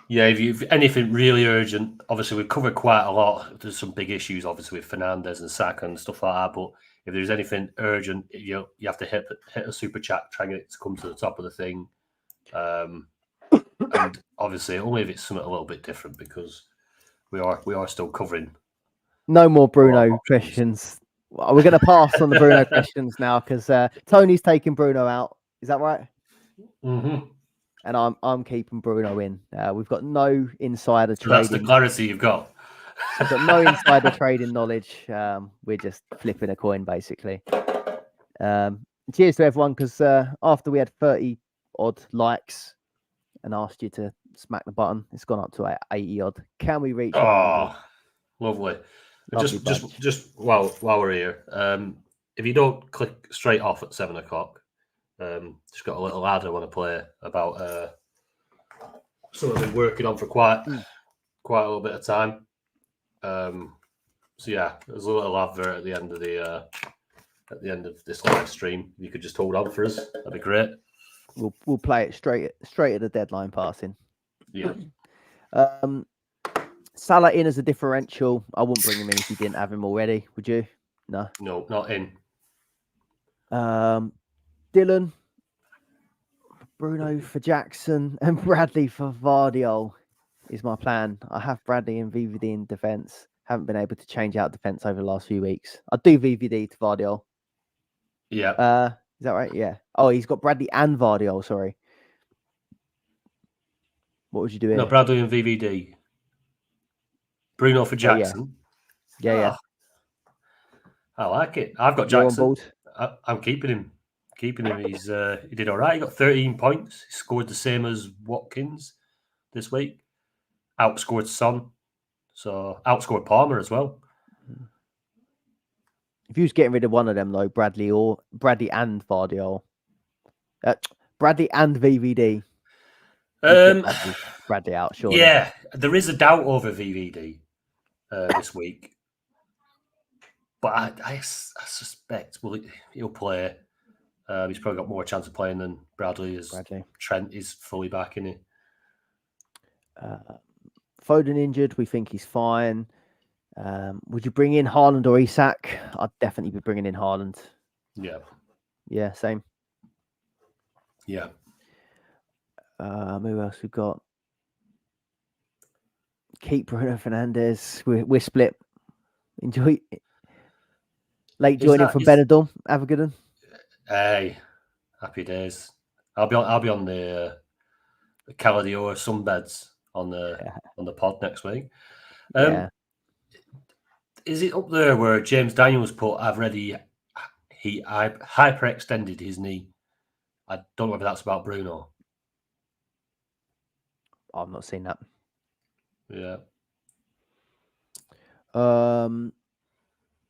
Yeah, if you've anything really urgent, obviously we've covered quite a lot. There's some big issues, obviously, with Fernandes and Saka and stuff like that. But if there's anything urgent, you have to hit a super chat, try and get it to come to the top of the thing. And obviously, only if it's something a little bit different, because we are still covering. No more Bruno questions. Well, we're going to pass on the Bruno questions now because Tony's taking Bruno out. Is that right? Mm-hmm. And I'm keeping Bruno in. We've got no insider So trading. that's the clarity you've got. We've got no insider trading knowledge. We're just flipping a coin, basically. Cheers to everyone, because after we had 30 odd likes and asked you to smack the button, it's gone up to 80 odd. Can we reach? Oh, lovely. Just while we're here, if you don't click straight off at 7 o'clock, just got a little ad I want to play about something I've been working on for quite a little bit of time. So yeah, there's a little advert at the end of this live stream. If you could just hold on for us, that'd be great. We'll play it straight at the deadline passing. Yeah. Salah in as a differential. I wouldn't bring him in if you didn't have him already. Would you? No. No, not in. Dylan, Bruno for Jackson, and Bradley for Vardiol is my plan. I have Bradley and VVD in defence. Haven't been able to change out defence over the last few weeks. I'd do VVD to Vardiol. Yeah. Is that right? Yeah. Oh, he's got Bradley and Vardiol. Sorry. What would you do here? No, Bradley and VVD. Bruno for Jackson. Yeah. I like it. I've got Jackson. I'm keeping him. He did all right. He got 13 points. He scored the same as Watkins this week. Outscored Son. So outscored Palmer as well. If you was getting rid of one of them though, Bradley and Vardiol, Bradley and VVD, Bradley out, sure. Yeah, there is a doubt over VVD this week, but I suspect he'll play. He's probably got more chance of playing than Bradley. Trent is fully back in it. Foden injured. We think he's fine. Would you bring in Haaland or Isak? I'd definitely be bringing in Haaland. Yeah. Yeah, same. Yeah. Who else we've got? Keep Bruno Fernandes. We're split. Enjoy. Late joining from Benidorm. Have a good one. Hey, happy days. I'll be on the Caladior sunbeds on the pod next week. Yeah. Is it up there where James Daniels put? I've already he hyperextended his knee. I don't know whether that's about Bruno. I've not seen that. Yeah.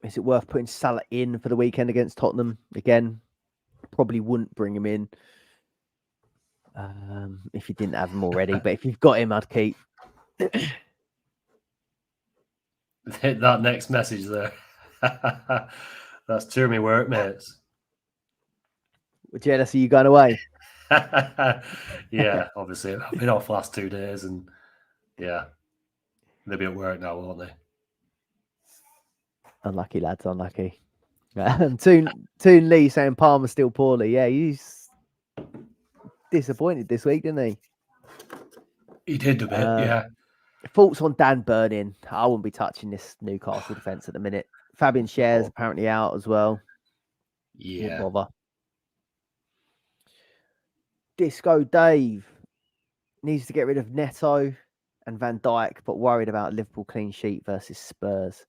Is it worth putting Salah in for the weekend against Tottenham again? Probably wouldn't bring him in if you didn't have him already. But if you've got him, I'd keep. Hit that next message there. That's two of my workmates. We're jealous of you going away. Yeah, obviously. I've been off last 2 days and yeah. They'll be at work now, won't they? Unlucky lads, unlucky. Toon Lee saying Palmer's still poorly. Yeah, he's disappointed this week, didn't he? He did a bit, yeah. Thoughts on Dan Burning? I wouldn't be touching this Newcastle defence at the minute. Fabian Shares apparently out as well. Yeah. Wouldn't bother. Disco Dave needs to get rid of Neto and Van Dijk, but worried about Liverpool clean sheet versus Spurs.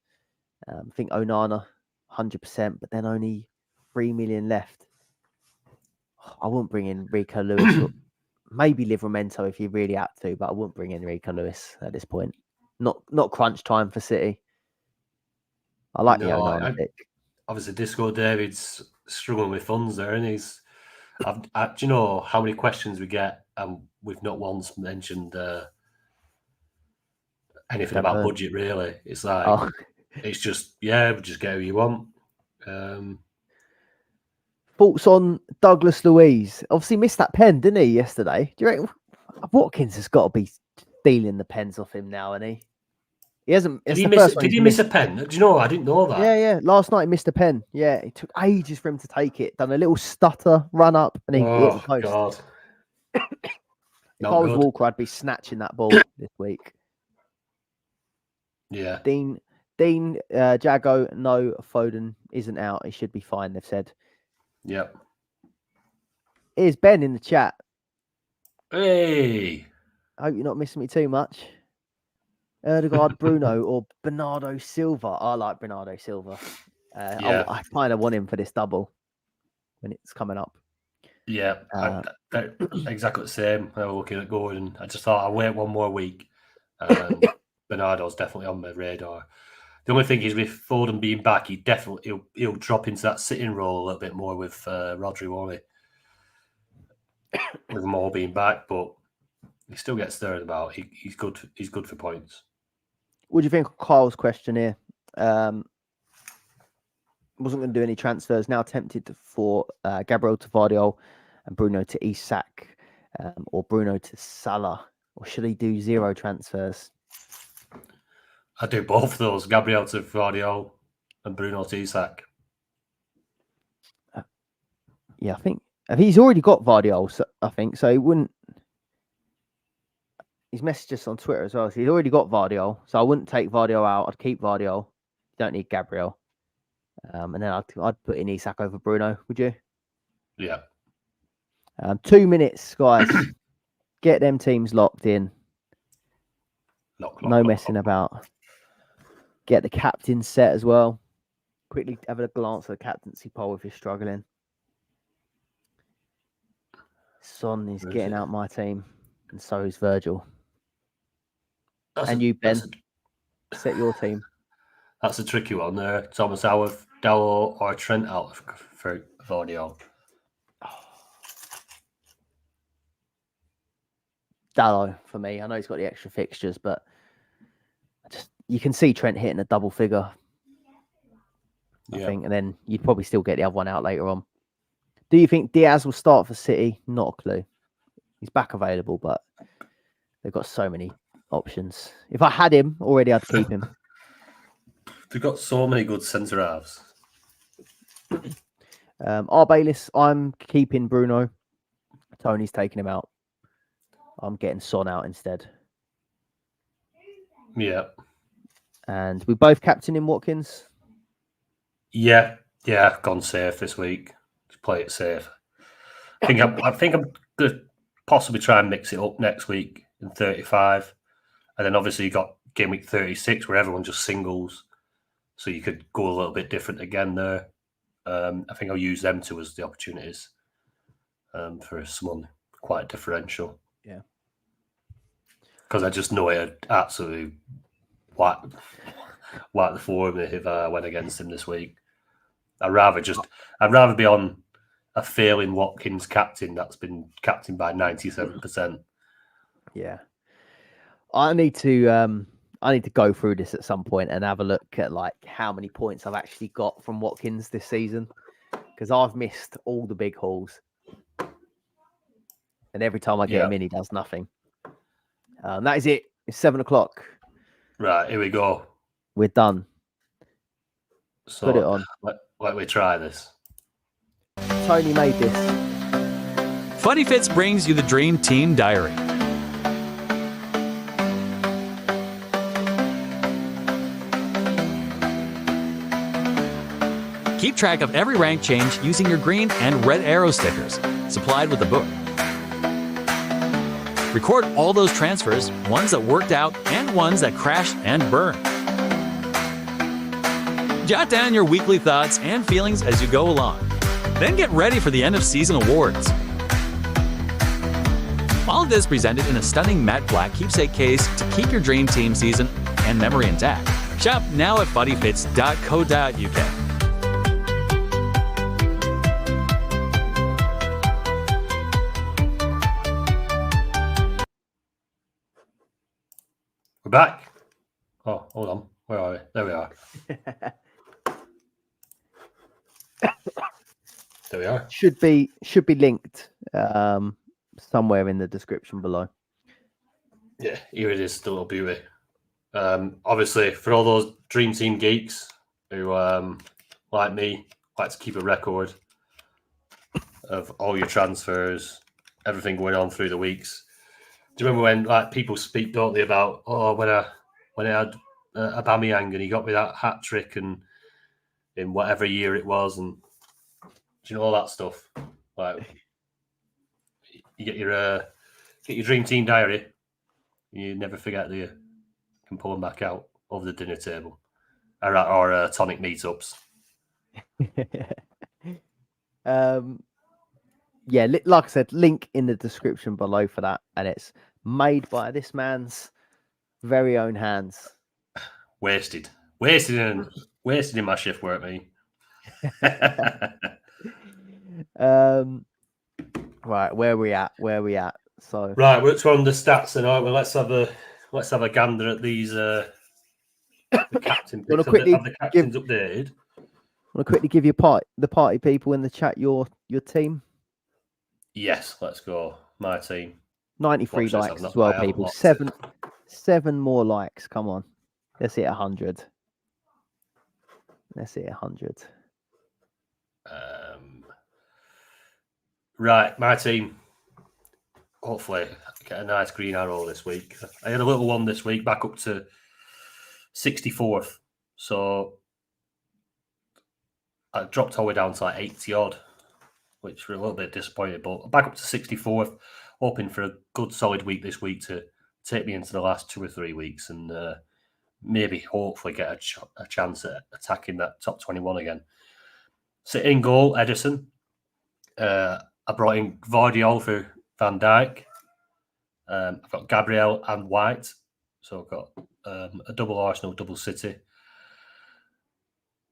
I think Onana, 100%, but then only 3 million left. I wouldn't bring in Rico Lewis. Maybe Livramento if you really had to, but I wouldn't bring in Rico Lewis at this point. Not crunch time for City. I like the Onana pick. Obviously, Disco David's struggling with funds there, and he's. Do you know how many questions we get, and we've not once mentioned anything about budget. Really, it's like it's just just get who you want. Thoughts on Douglas Luiz? Obviously missed that pen, didn't he, yesterday? Do you reckon Watkins has got to be stealing the pens off him now, and he hasn't. Did he miss a pen? Do you know? I didn't know that. Yeah. Last night he missed a pen. Yeah, it took ages for him to take it. Done a little stutter, run up, and he hit the post. God. If I was Walker, I'd be snatching that ball this week. Yeah. Dean, Jago, no, Foden isn't out. He should be fine, they've said. Yep. Here's Ben in the chat. Hey. I hope you're not missing me too much. Erdegaard, Bruno, or Bernardo Silva. I like Bernardo Silva. I kind of want him for this double when it's coming up. Yeah, exactly the same. I was looking at going, and I just thought I'll wait one more week. Bernardo's definitely on my radar. The only thing is with Foden being back, he'll drop into that sitting role a little bit more with Rodri, won't he? With them all being back, but he still gets stirred about. He's good. He's good for points. What do you think of Kyle's question here? Wasn't going to do any transfers. Now tempted for Gabriel to Vardiol and Bruno to Isak, or Bruno to Salah, or should he do 0 transfers? I do both of those: Gabriel to Vardiol and Bruno to Isak. Yeah, I think he's already got Vardiol. So I think so. He wouldn't. He's messaged us on Twitter as well. So he's already got Vardiol. So I wouldn't take Vardiol out. I'd keep Vardiol. You don't need Gabriel. And then I'd put in Isak over Bruno. Would you? Yeah. 2 minutes, guys. Get them teams locked in. No messing about. Get the captain set as well. Quickly have a glance at the captaincy poll if you're struggling. Son is getting out my team, and so is Virgil. You, Ben, set your team. That's a tricky one there. Thomas Howard, Dallo, or Trent out for Vardiol. Dallo for me. I know he's got the extra fixtures, but you can see Trent hitting a double figure. I think, and then you'd probably still get the other one out later on. Do you think Diaz will start for City? Not a clue. He's back available, but they've got so many options. If I had him already, I'd keep him. They've got so many good centre halves. Bayliss, I'm keeping Bruno. Tony's taking him out. I'm getting Son out instead. Yeah. And we both captain in Watkins. Yeah, I've gone safe this week. Just play it safe. I think I'm going to possibly try and mix it up next week in 35. And then obviously you got game week 36 where everyone just singles. So you could go a little bit different again there. I think I'll use them two as the opportunities for someone quite differential. Yeah. Because I just know it absolutely whack the floor of me if I went against him this week. I'd rather be on a failing Watkins captain that's been captained by 97%. Yeah. I need to go through this at some point and have a look at like how many points I've actually got from Watkins this season, because I've missed all the big hauls, and every time I get him in, he does nothing. That is it. It's 7:00. Right, here we go. We're done. So Put it on. let me try this. Tony made this. Funny Fits brings you the Dream Team Diary. Keep track of every rank change using your green and red arrow stickers, supplied with the book. Record all those transfers, ones that worked out and ones that crashed and burned. Jot down your weekly thoughts and feelings as you go along. Then get ready for the end of season awards. All of this presented in a stunning matte black keepsake case to keep your Dream Team season and memory intact. Shop now at funnyfits.co.uk. We're back. Oh, hold on. Where are we? There we are. There we are. Should be linked somewhere in the description below. Yeah, here it is, the little beauty. Obviously, for all those Dream Team geeks who, like me, like to keep a record of all your transfers, everything going on through the weeks. Do you remember when like people speak, don't they, about when I had Aubameyang and he got me that hat trick and in whatever year it was, and do you know all that stuff? Like you get your Dream Team diary, you never forget, do you? You can pull them back out over the dinner table or Tonic meetups. Yeah, like I said, link in the description below for that, and it's made by this man's very own hands. Wasted in my shift work, me. Right, where we at? So right, we're on the stats, and well, let's have a gander at these. The captain picks. Have the captains updated? Want to quickly give you the party people in the chat your team? Yes, let's go. My team. 93 likes as well, people. Seven more likes. Come on, let's hit 100. Right, my team. Hopefully, get a nice green arrow this week. I had a little one this week, back up to 64th. So I dropped all the way down to like 80 odd, which we're a little bit disappointed. But back up to 64th, hoping for a good solid week this week to take me into the last 2 or 3 weeks and maybe hopefully get a chance at attacking that top 21 again. Sitting in goal, Edison. I brought in Vardiol for Van Dijk. I've got Gabriel and White. So I've got a double Arsenal, double City.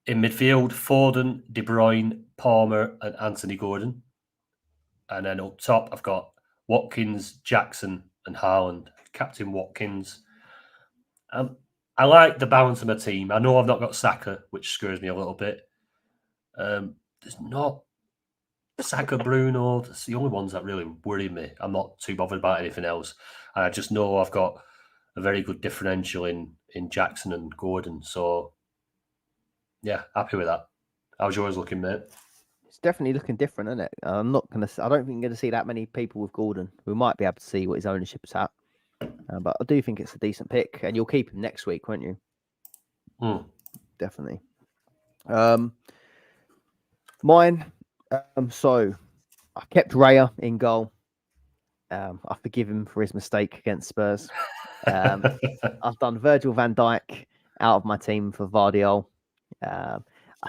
In midfield, Foden, De Bruyne, Palmer, and Anthony Gordon. And then up top, I've got Watkins, Jackson, and Haaland. Captain Watkins. I like the balance of my team. I know I've not got Saka, which scares me a little bit. There's not Saka, Bruno. That's the only ones that really worry me. I'm not too bothered about anything else. And I just know I've got a very good differential in Jackson and Gordon. So, yeah, happy with that. How's yours looking, mate? It's definitely looking different, isn't it? I don't think you're going to see that many people with Gordon. We might be able to see what his ownership is at. But I do think it's a decent pick, and you'll keep him next week, won't you? Definitely. Mine. So I kept Raya in goal. I forgive him for his mistake against Spurs. I've done Virgil van Dijk out of my team for Vardiol. I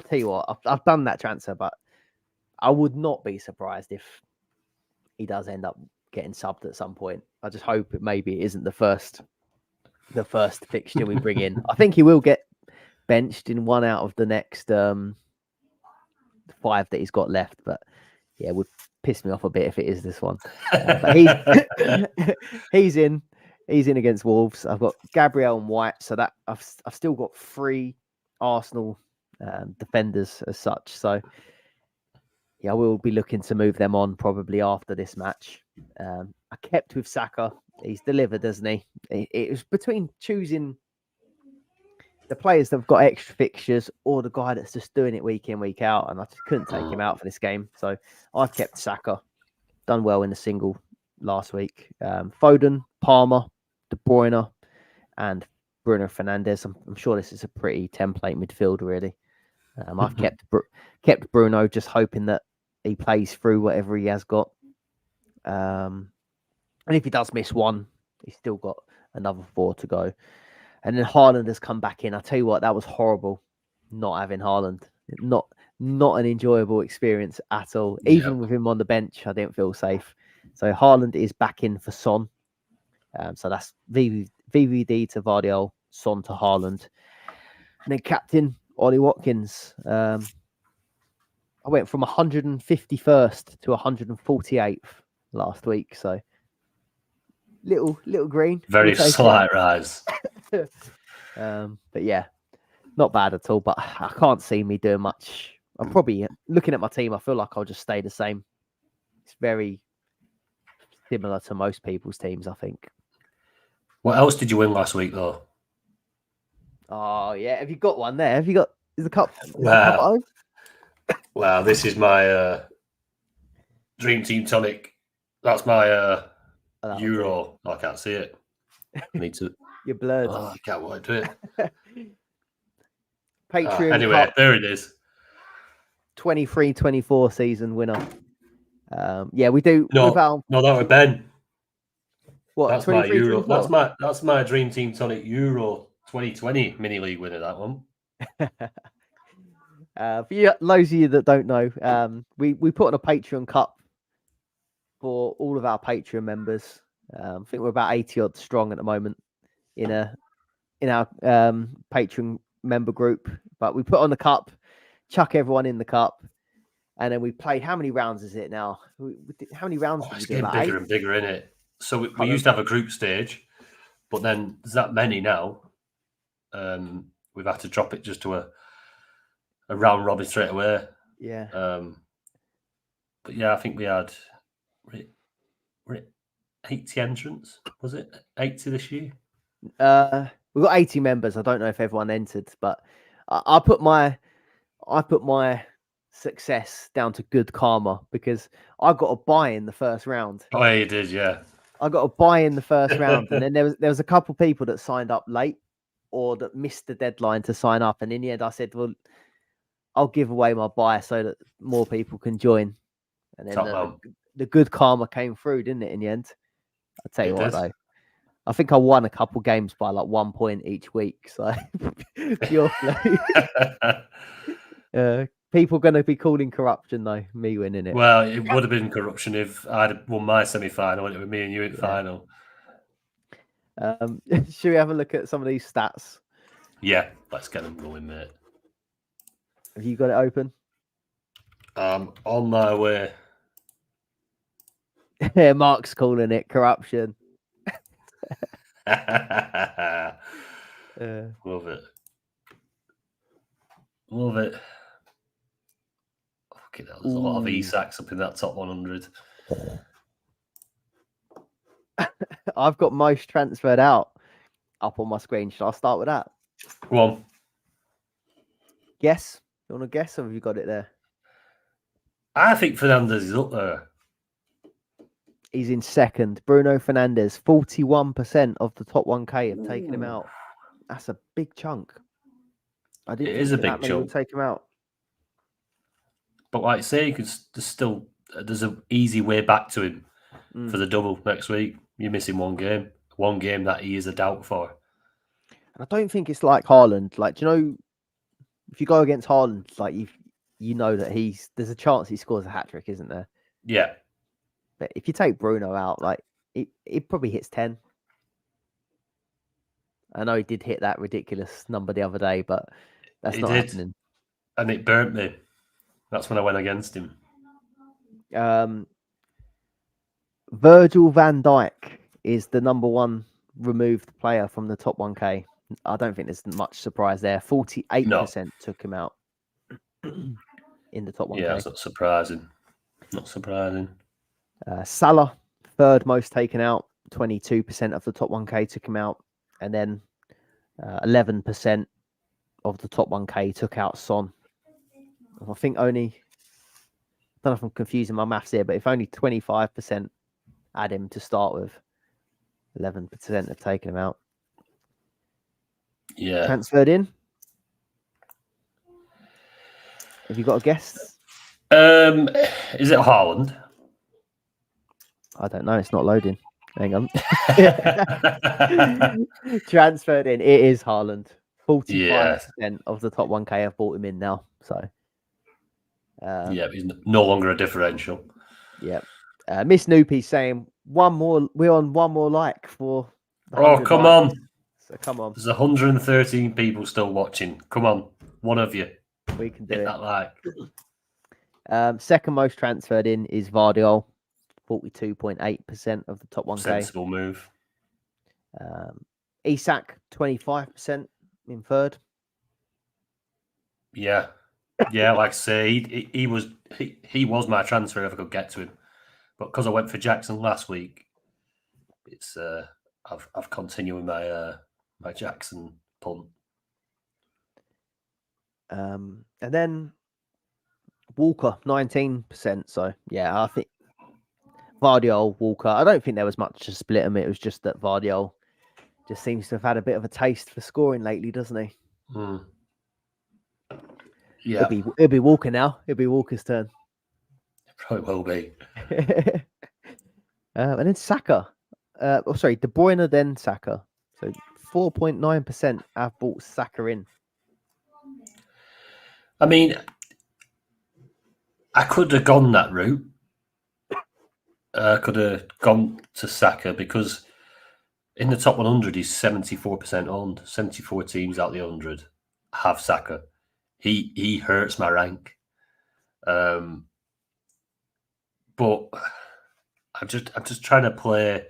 tell you what, I've done that transfer, but I would not be surprised if he does end up getting subbed at some point. I just hope maybe it isn't the first fixture we bring in. I think he will get benched in one out of the next 5 that he's got left, but yeah, it would piss me off a bit if it is this one. But he's in against Wolves. I've got Gabriel and White, so that I've still got 3 Arsenal defenders as such. So yeah, I will be looking to move them on probably after this match. I kept with Saka. He's delivered, doesn't he? It was between choosing the players that have got extra fixtures or the guy that's just doing it week in, week out. And I just couldn't take him out for this game. So I've kept Saka. Done well in the single last week. Foden, Palmer, De Bruyne, and Bruno Fernandes. I'm sure this is a pretty template midfield, really. I've kept Bruno, just hoping that he plays through whatever he has got. And if he does miss one, he's still got another 4 to go. And then Haaland has come back in. I tell you what, that was horrible not having Haaland. Not an enjoyable experience at all. Even with him on the bench, I didn't feel safe. So Haaland is back in for Son. So that's VVD to Vardiol, Son to Haaland. And then captain, Ollie Watkins. I went from 151st to 148th last week. So little green. Very slight rise. But yeah, not bad at all. But I can't see me doing much. I'm probably looking at my team. I feel like I'll just stay the same. It's very similar to most people's teams, I think. What else did you win last week, though? Oh yeah, have you got one there? Have you got? Is the cup? Wow, this is my Dream Team Tonic. That's my Euro. I can't see it. I need to. You're blurred. Oh, I can't wait to do it. Patreon. Anyway, Cup, there it is. 23-24 season winner. Yeah, we do. No, that was Ben. What? That's my Euro. That's my Dream Team Tonic Euro 2020 mini league winner. That one. For you, those of you that don't know, we put on a Patreon Cup for all of our Patreon members. I think we're about 80 odd strong at the moment in our Patreon member group. But we put on the cup, chuck everyone in the cup, and then we played. How many rounds is it now? How many rounds? It's getting bigger and bigger, isn't it? So we used to have a group stage, but then there's that many now. We've had to drop it just to a round robin straight away. Yeah. But yeah, I think we had 80 entrants. Was it 80 this year? We've got 80 members. I don't know if everyone entered, but I put my success down to good karma because I got a buy in the first round. Oh, yeah, you did, yeah. I got a buy in the first round, and then there was a couple people that signed up late or that missed the deadline to sign up. And in the end, I said, "Well, I'll give away my buy so that more people can join." And then the good karma came through, didn't it? In the end, I'll tell you what, though, I think I won a couple games by like 1 point each week. So pure flow. People going to be calling corruption, though, me winning it. Well, it would have been corruption if I'd won my semi-final and it was me and you in final. Should we have a look at some of these stats? Yeah, let's get them going, mate. Have you got it open? On my way. Yeah, Mark's calling it corruption. Love it. Love it. Okay, there's a lot of E-sacks up in that top 100. I've got most transferred out up on my screen. Should I start with that? Go on. Guess? You want to guess, or have you got it there? I think Fernandes is up there. He's in second. Bruno Fernandes, 41% of the top 1K have taken him out. That's a big chunk. I didn't think a big chunk. Would take him out. But like I say, there's an easy way back to him for the double next week. You're missing one game that he is a doubt for. And I don't think it's like Haaland. Like, do you know, if you go against Haaland, like you know that there's a chance he scores a hat trick, isn't there? Yeah. But if you take Bruno out, like it probably hits 10. I know he did hit that ridiculous number the other day, but that's not happening. And it burnt me. That's when I went against him. Virgil van Dijk is the number one removed player from the top 1K. I don't think there's much surprise there. 48% took him out in the top 1K. Yeah, it's not surprising. Not surprising. Salah, third most taken out. 22% of the top 1K took him out. And then 11% of the top 1K took out Son. I think only, I don't know if I'm confusing my maths here, but if only 25% had him to start with, 11% have taken him out. Yeah. Transferred in. Have you got a guess? Is it Haaland? I don't know. It's not loading. Hang on. Transferred in. It is Haaland. 45% of the top 1K have bought him in now. So, yeah, he's no longer a differential. Yeah. Miss Noopy saying one more. We're on one more like for. Oh, come on. So come on. There's 113 people still watching. Come on. One of you. We can do Hit it. that like. Second most transferred in is Vardiol. 42.8% of the top 1K. Sensible move. Isak, 25% in third. Yeah. Yeah, like I say, he was my transfer if I could get to him. But because I went for Jackson last week, it's I've continued my my Jackson punt. And then Walker, 19%. So yeah, I think Vardiol, Walker. I don't think there was much to split them. It was just that Vardiol just seems to have had a bit of a taste for scoring lately, doesn't he? Yeah, it'll be Walker now. It'll be Walker's turn. It probably will be. And then Saka. De Bruyne, then Saka. So 4.9% have bought Saka in. I mean, I could have gone that route. I could have gone to Saka because in the top 100, he's 74% owned. 74 teams out of the 100 have Saka. He hurts my rank. But I'm just trying to play.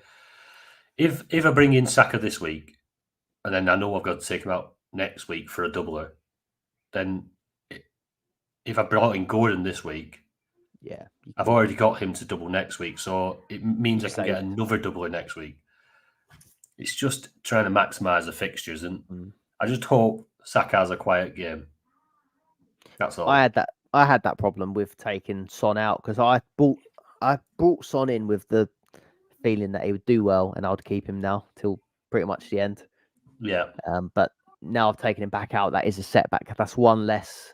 If I bring in Saka this week, and then I know I've got to take him out next week for a doubler, then if I brought in Gordon this week, yeah, I've already got him to double next week, so it means I can get another doubler next week. It's just trying to maximise the fixtures, and I just hope Saka has a quiet game. That's all. I had that problem with taking Son out because I brought Son in with the feeling that he would do well and I'd keep him now till pretty much the end. Yeah. But now I've taken him back out. That is a setback. That's one less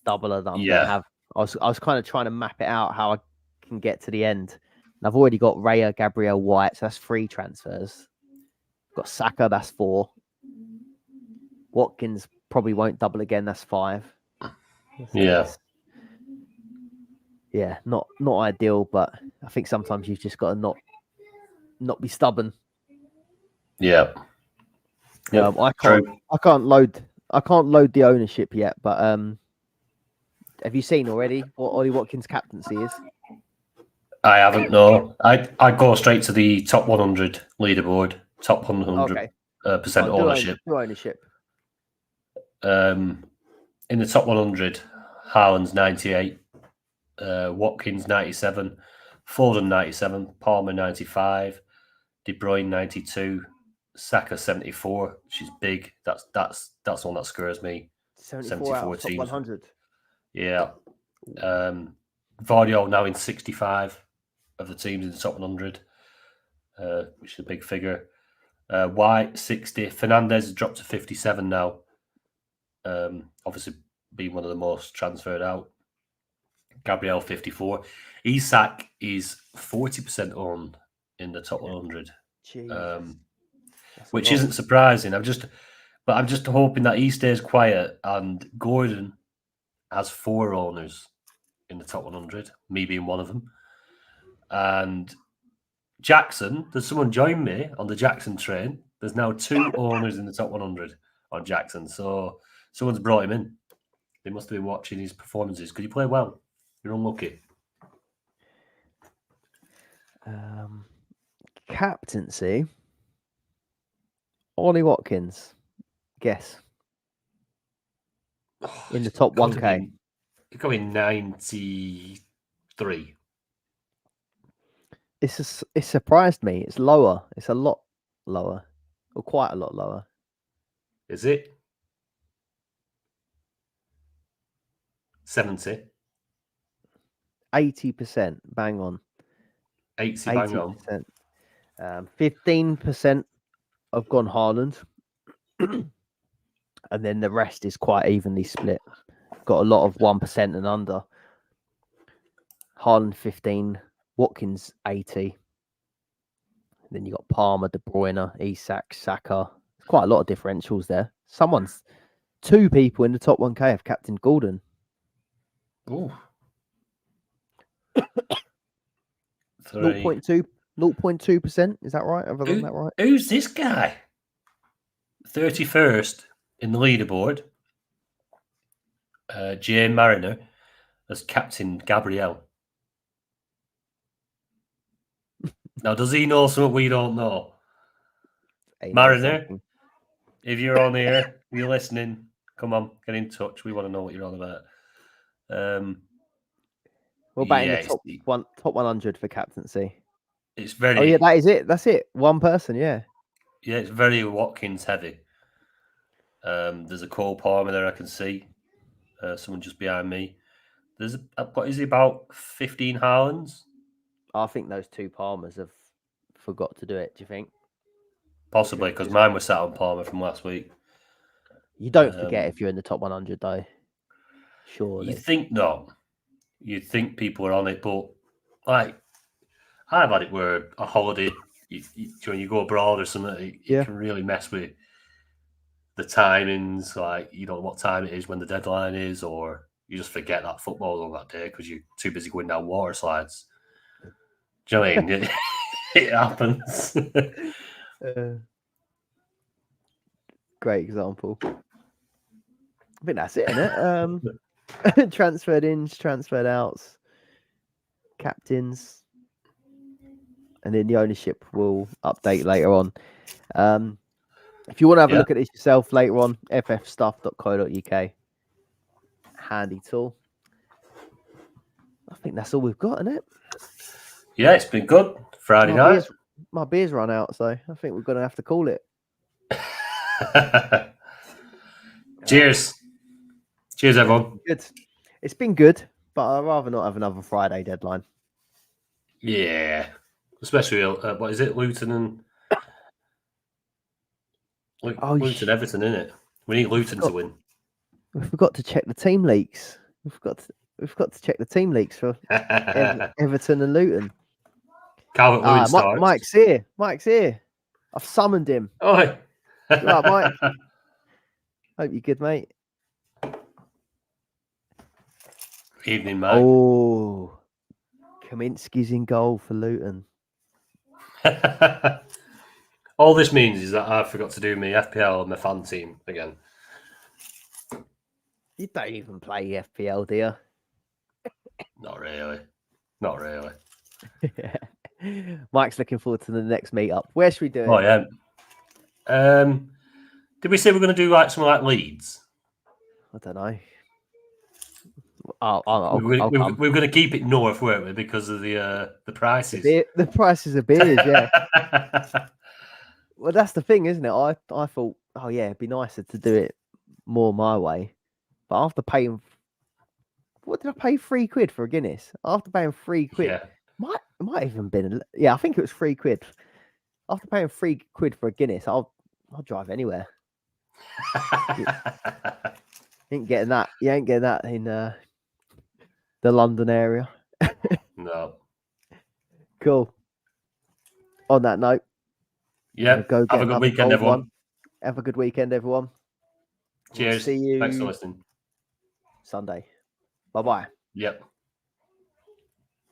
doubler that I'm going to have. I was kind of trying to map it out how I can get to the end. And I've already got Raya, Gabriel, White. So that's 3 transfers. Got Saka. That's 4. Watkins probably won't double again. That's 5. So not ideal, but I think sometimes you've just got to not be stubborn. Yeah. I can't load the ownership yet, but have you seen already what Ollie Watkins' captaincy is? I haven't. No, I go straight to the top 100 leaderboard, top 100% ownership. Do ownership. In the top 100, Haaland's 98, Watkins 97, Foden 97, Palmer 95, De Bruyne 92, Saka 74, which is big. That's one that scares me. 74 teams. 100. Yeah. Vardiol now in 65 of the teams in the top 100, which is a big figure. White 60. Fernandes has dropped to 57 now. Obviously being one of the most transferred out. Gabriel 54. Isak is 40% owned in the top 100. Which isn't surprising. I'm just hoping that he stays quiet and Gordon has 4 owners in the top 100, me being one of them. And Jackson, there's someone joined me on the Jackson train. There's now 2 owners in the top 100 on Jackson. So someone's brought him in. They must have been watching his performances because he played well. You're unlucky. Captaincy. Ollie Watkins. Guess. In the top 1K. You're going 93. It surprised me. It's lower. It's a lot lower. Or quite a lot lower. Is it? 70. 80%. Bang on. 80 bang on. 80%. 15% have gone Haaland. And then the rest is quite evenly split. Got a lot of 1% and under. Haaland 15, Watkins 80. Then you got Palmer, De Bruyne, Isak, Saka. There's quite a lot of differentials there. Two people in the top 1K have captain Gordon. Ooh. 0.2%. Is that right? Have I done that right? Who's this guy? 31st in the leaderboard. Jane Mariner as Captain Gabriel. Now, does he know something we don't know? Mariner, if you're on here, if you're listening, come on, get in touch. We want to know what you're on about. What about in the top 100 for captaincy? It's very. Oh yeah, that is it. That's it. One person. Yeah. Yeah, it's very Watkins heavy. There's a Cole Palmer there I can see. Someone just behind me. There's what is he about 15 Haalands? I think those two Palmers have forgot to do it. Do you think? Possibly because mine was sat on Palmer from last week. You don't forget if you're in the top 100 though. Surely. You think not. You'd think people are on it, but like I've had it where a holiday, when you go abroad or something, it can really mess with the timings. Like you don't know what time it is when the deadline is, or you just forget that football's on that day because you're too busy going down water slides. Do you know what I mean? It happens. Great example. I think that's it, isn't it? Transferred ins, transferred outs, captains, and then the ownership will update later on. If you want to have a look at this yourself later on, ffstuff.co.uk. Handy tool. I think that's all we've got, isn't it? Yeah, it's been good. Friday night. My beer's run out, so I think we're going to have to call it. Cheers. Cheers, everyone. Good. It's been good, but I'd rather not have another Friday deadline. Yeah. Especially, what is it? Luton and... Luton Everton, isn't it? We need Luton to win. We forgot to check the team leaks. We've got to check the team leaks for Everton and Luton. Calvert-Lewin starts. Mike's here. I've summoned him. Oi. You right, Mike? Hope you're good, mate. Evening, mate. Oh, Kaminsky's in goal for Luton. All this means is that I forgot to do my FPL and my fan team again. You don't even play FPL, do you? Not really. Mike's looking forward to the next meetup. Where should we do it? Oh, yeah. Did we say we're going to do like something like Leeds? I don't know. We're going to keep it north, weren't we? Because of the prices. The prices of beers, yeah. Well, that's the thing, isn't it? I thought, oh yeah, it'd be nicer to do it more my way. But after paying, what did I pay? £3 for a Guinness. After paying £3, might even been, I think it was £3. After paying £3 for a Guinness, I'll drive anywhere. You ain't getting that. You ain't getting that in the London area. No. Cool. On that note, have a good weekend, everyone. Have a good weekend, everyone. Cheers. We'll see you. Thanks for listening. Sunday. Bye-bye. Yep.